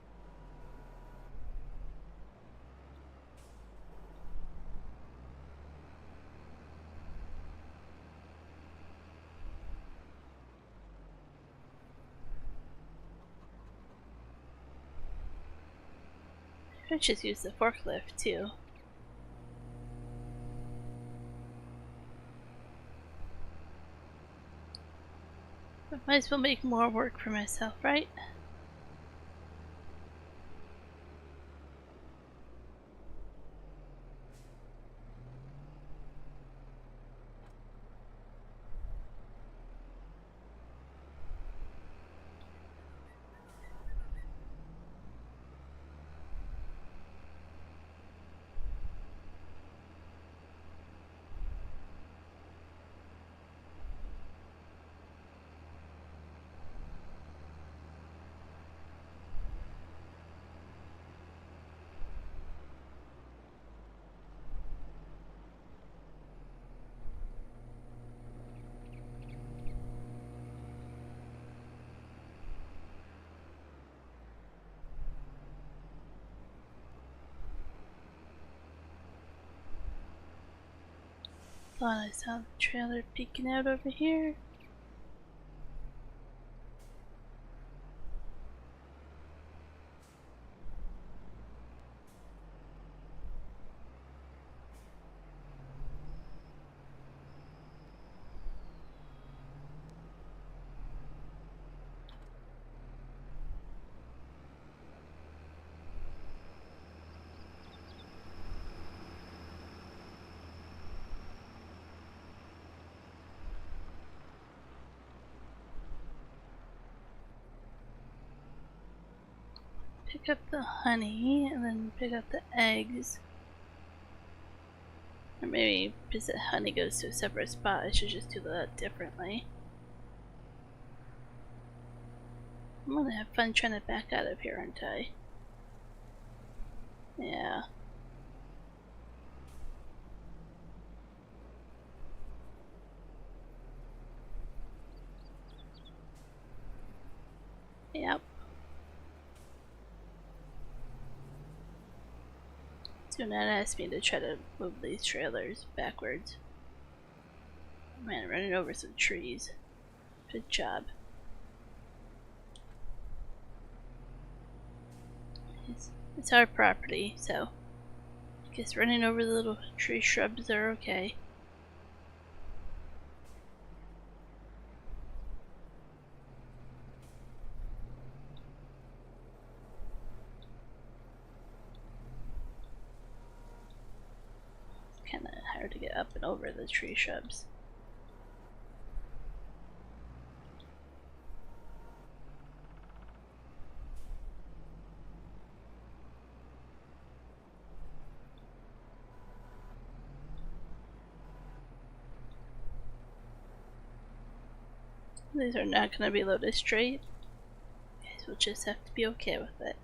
I could just use the forklift too. But might as well make more work for myself, right? Thought I saw the trailer peeking out over here. pick up the honey and then pick up the eggs. Or maybe because the honey goes to a separate spot, I should just do that differently. I'm gonna have fun trying to back out of here, aren't I? Yeah. Yep. Do not ask me to try to move these trailers backwards. Man, running over some trees. Good job. It's our property, so I guess running over the little tree shrubs are okay. It's kinda hard to get up and over the tree shrubs. These are not going to be loaded straight. Guys will just have to be okay with it.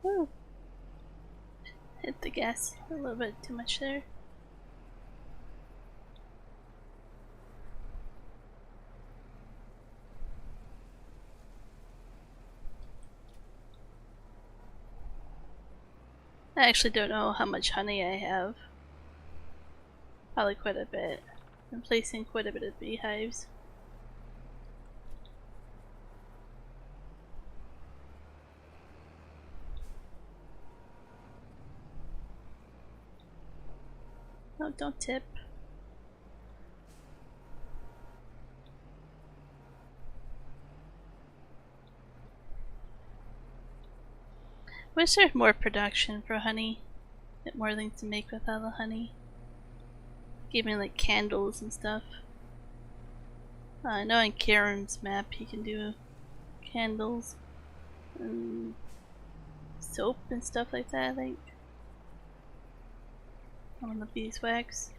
Woo! Hit the gas a little bit too much there. I actually don't know how much honey I have. Probably quite a bit. I'm placing quite a bit of beehives. No, don't tip. Wish there's more production for honey. Get more things to make with all the honey. Give me like candles and stuff. I know in Karen's map you can do candles and soap and stuff like that, I think. On the beeswax.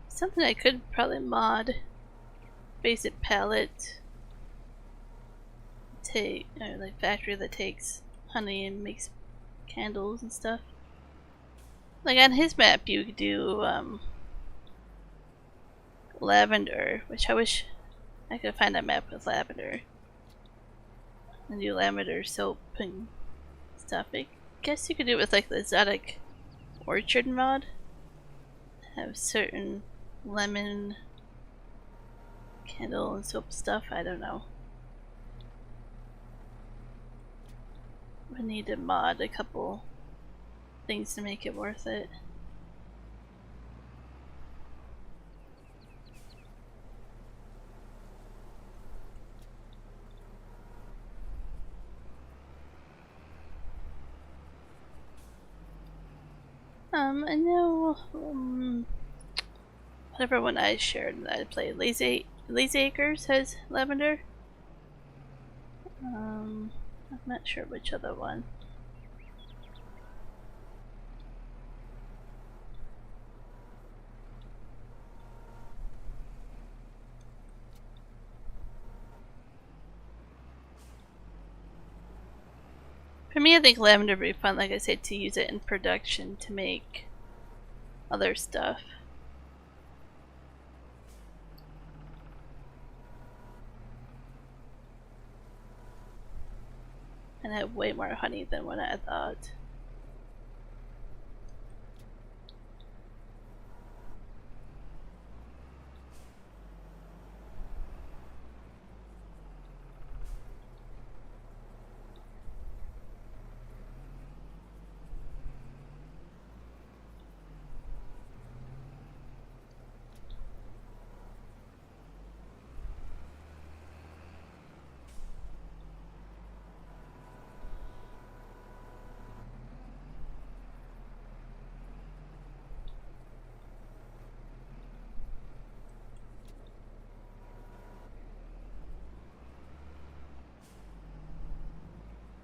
Something I could probably mod. Basic pellet. Take like factory that takes honey and makes candles and stuff. Like on his map you could do lavender, which I wish I could find a map with lavender. And do lavender soap and stuff. I guess you could do it with like the exotic orchard mod. Have certain lemon candle and soap stuff, I don't know. I need to mod a couple things to make it worth it. I know whatever one I shared that I played, Lazy Acres has lavender. I'm not sure which other one. me, I think lavender would be fun, like I said, to use it in production to make other stuff. And I have way more honey than what I thought.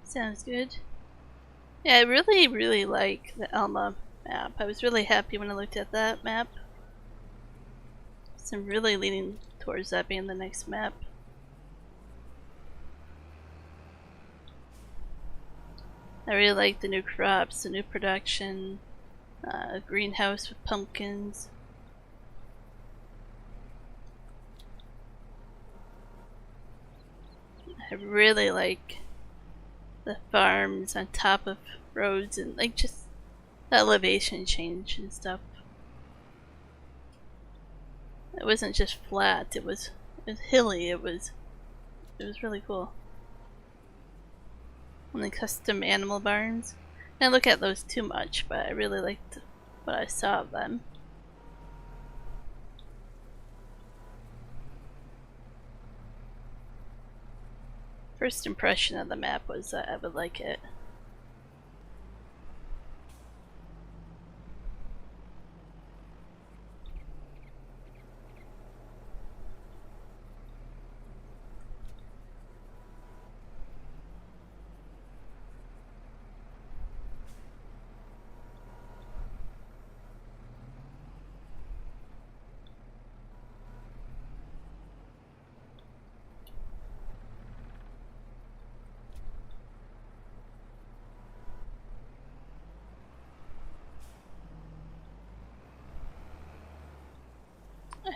Sounds good. Yeah, I really like the Elma map. I was really happy when I looked at that map. So I'm really leaning towards that being the next map. I really like the new crops, the new production, greenhouse with pumpkins. I really like the farms on top of roads and like just the elevation change and stuff. It wasn't just flat, it was hilly, it was really cool. And the custom animal barns. I didn't look at those too much, but I really liked what I saw of them. First impression of the map was that I would like it.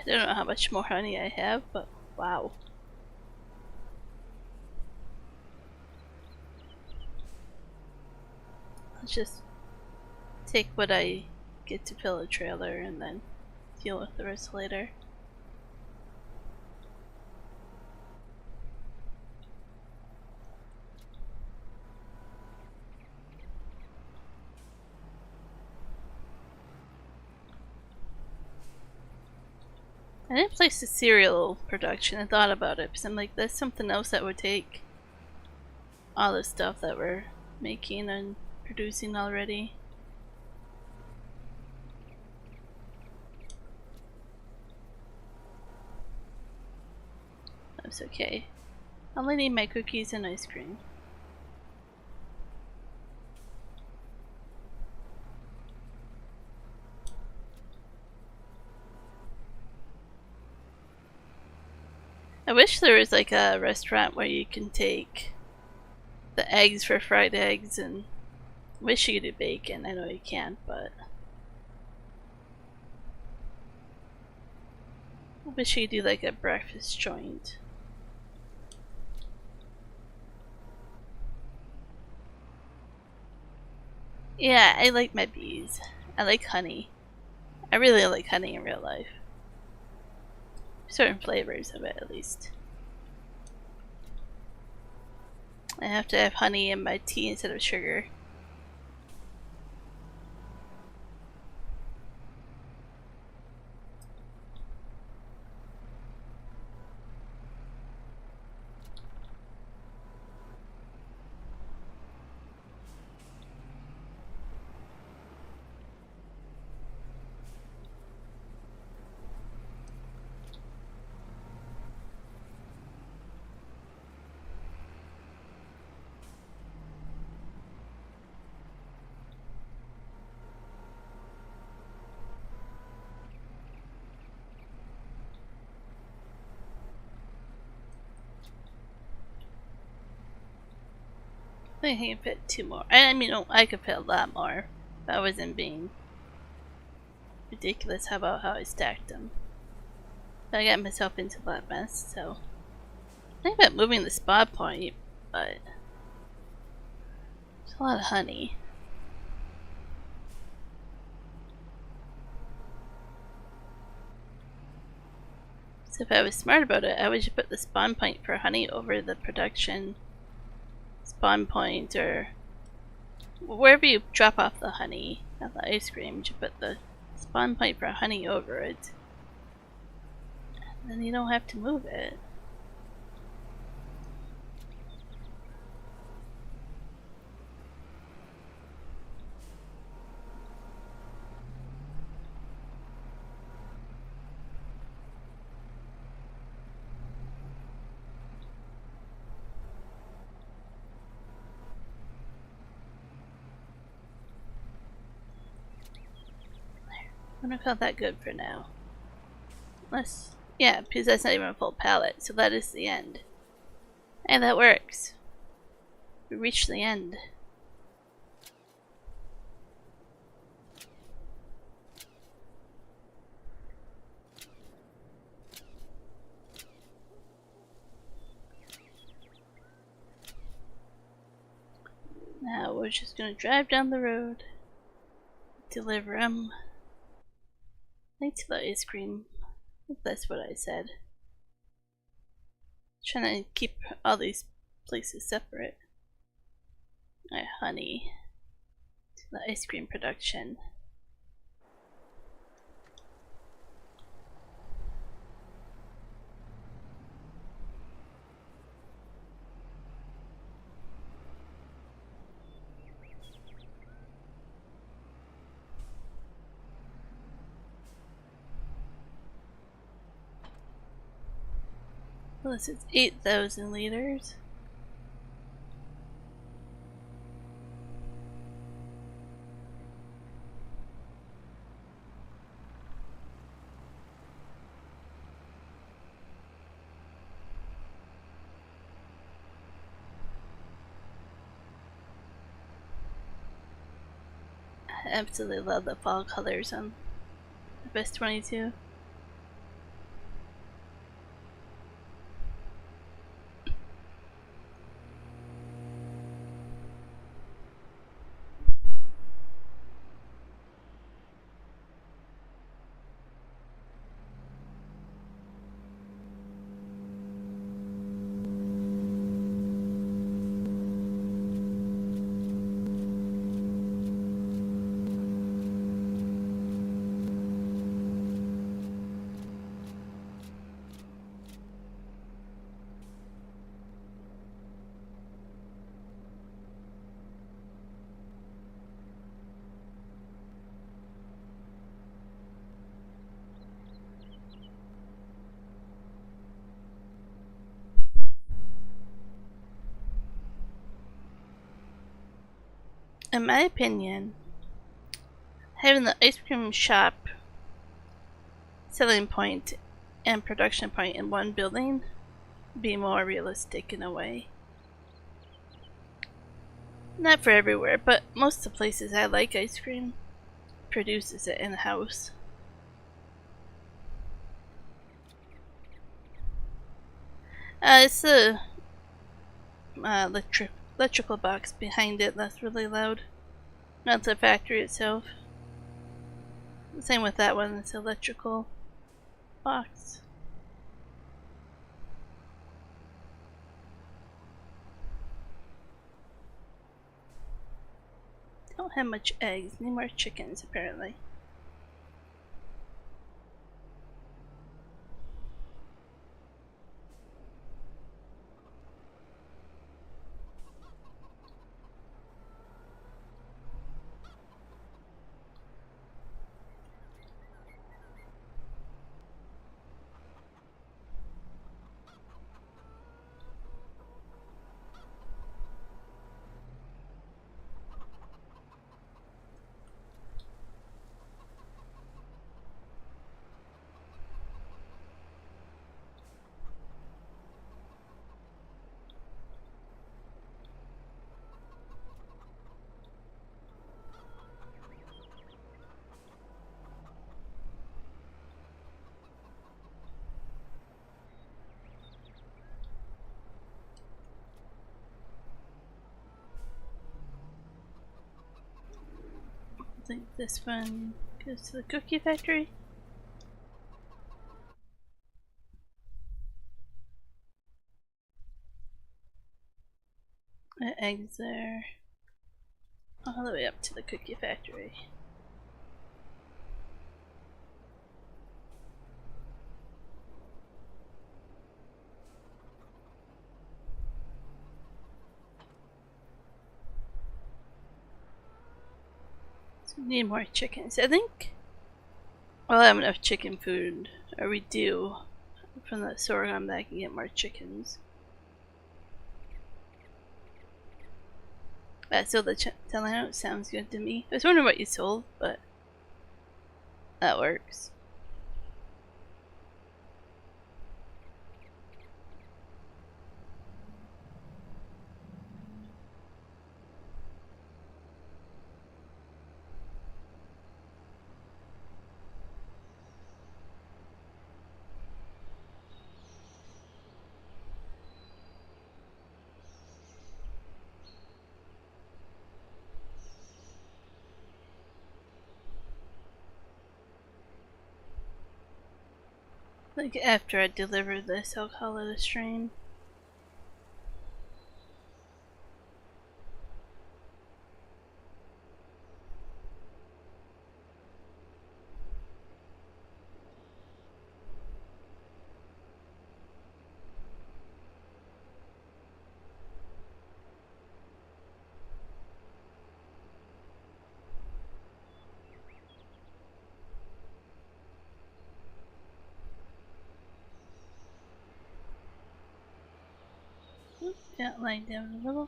I don't know how much more honey I have, but wow. Let's just take what I get to fill a trailer and then deal with the rest later. I didn't place the cereal production. I thought about it because I'm like, that's something else that would take all the stuff that we're making and producing already. That's okay. I only need my cookies and ice cream. I wish there was like a restaurant where you can take the eggs for fried eggs, and wish you could do bacon. I know you can't, but I wish you could do like a breakfast joint. Yeah, I like my bees. I like honey. I really like honey in real life. Certain flavors of it, at least. I have to have honey in my tea instead of sugar. think I can fit 2 more. I mean, I could fit a lot more. If I wasn't being ridiculous about how I stacked them. But I got myself into that mess, so. I think about moving the spawn point, but. There's a lot of honey. So if I was smart about it, I would just put the spawn point for honey over the production spawn point, or wherever you drop off the honey at the ice cream, you should put the spawn point for honey over it. And then you don't have to move it. I don't call that good for now. Unless, yeah, because that's not even a full pallet, so that is the end. And that works. We reached the end. Now we're just gonna drive down the road, deliver them. Right to the ice cream. I think that's what I said. Trying to keep all these places separate. Alright, honey. To the ice cream production. Well, this is 8,000 liters. I absolutely love the fall colors on the Best 22. In my opinion, having the ice cream shop, selling point, and production point in one building would be more realistic in a way. Not for everywhere, but most of the places I like ice cream produces it in-house. It's the electrical box behind it that's really loud. Not the factory itself. Same with that one, it's electrical box. Don't have much eggs, need more chickens apparently. I think this one goes to the cookie factory. Eggs there. All the way up to the cookie factory. So we need more chickens. I think we'll have enough chicken food, or we do, from the sorghum that I can get more chickens. So the selling out sounds good to me. I was wondering what you sold, but that works. Like after I deliver this, I'll call it a stream. Yeah, lying down a little.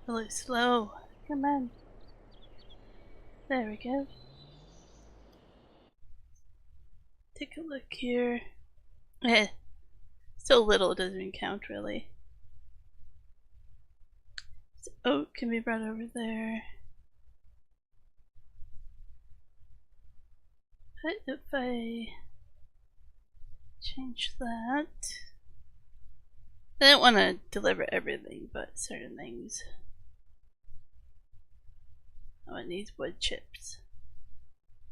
Really slow. Come on. There we go. Take a look here. So little, it doesn't count really. So oat can be brought over there. But if I change that, I don't want to deliver everything, but certain things. Oh, it needs wood chips.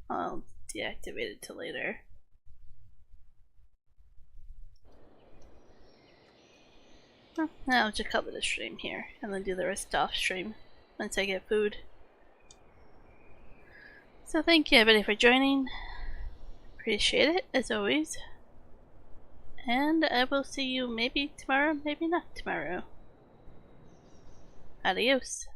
I'll deactivate it till later. Well, now I'll just cover the stream here and then do the rest off stream once I get food. So thank you everybody for joining. Appreciate it as always. And I will see you maybe tomorrow, maybe not tomorrow. Adios.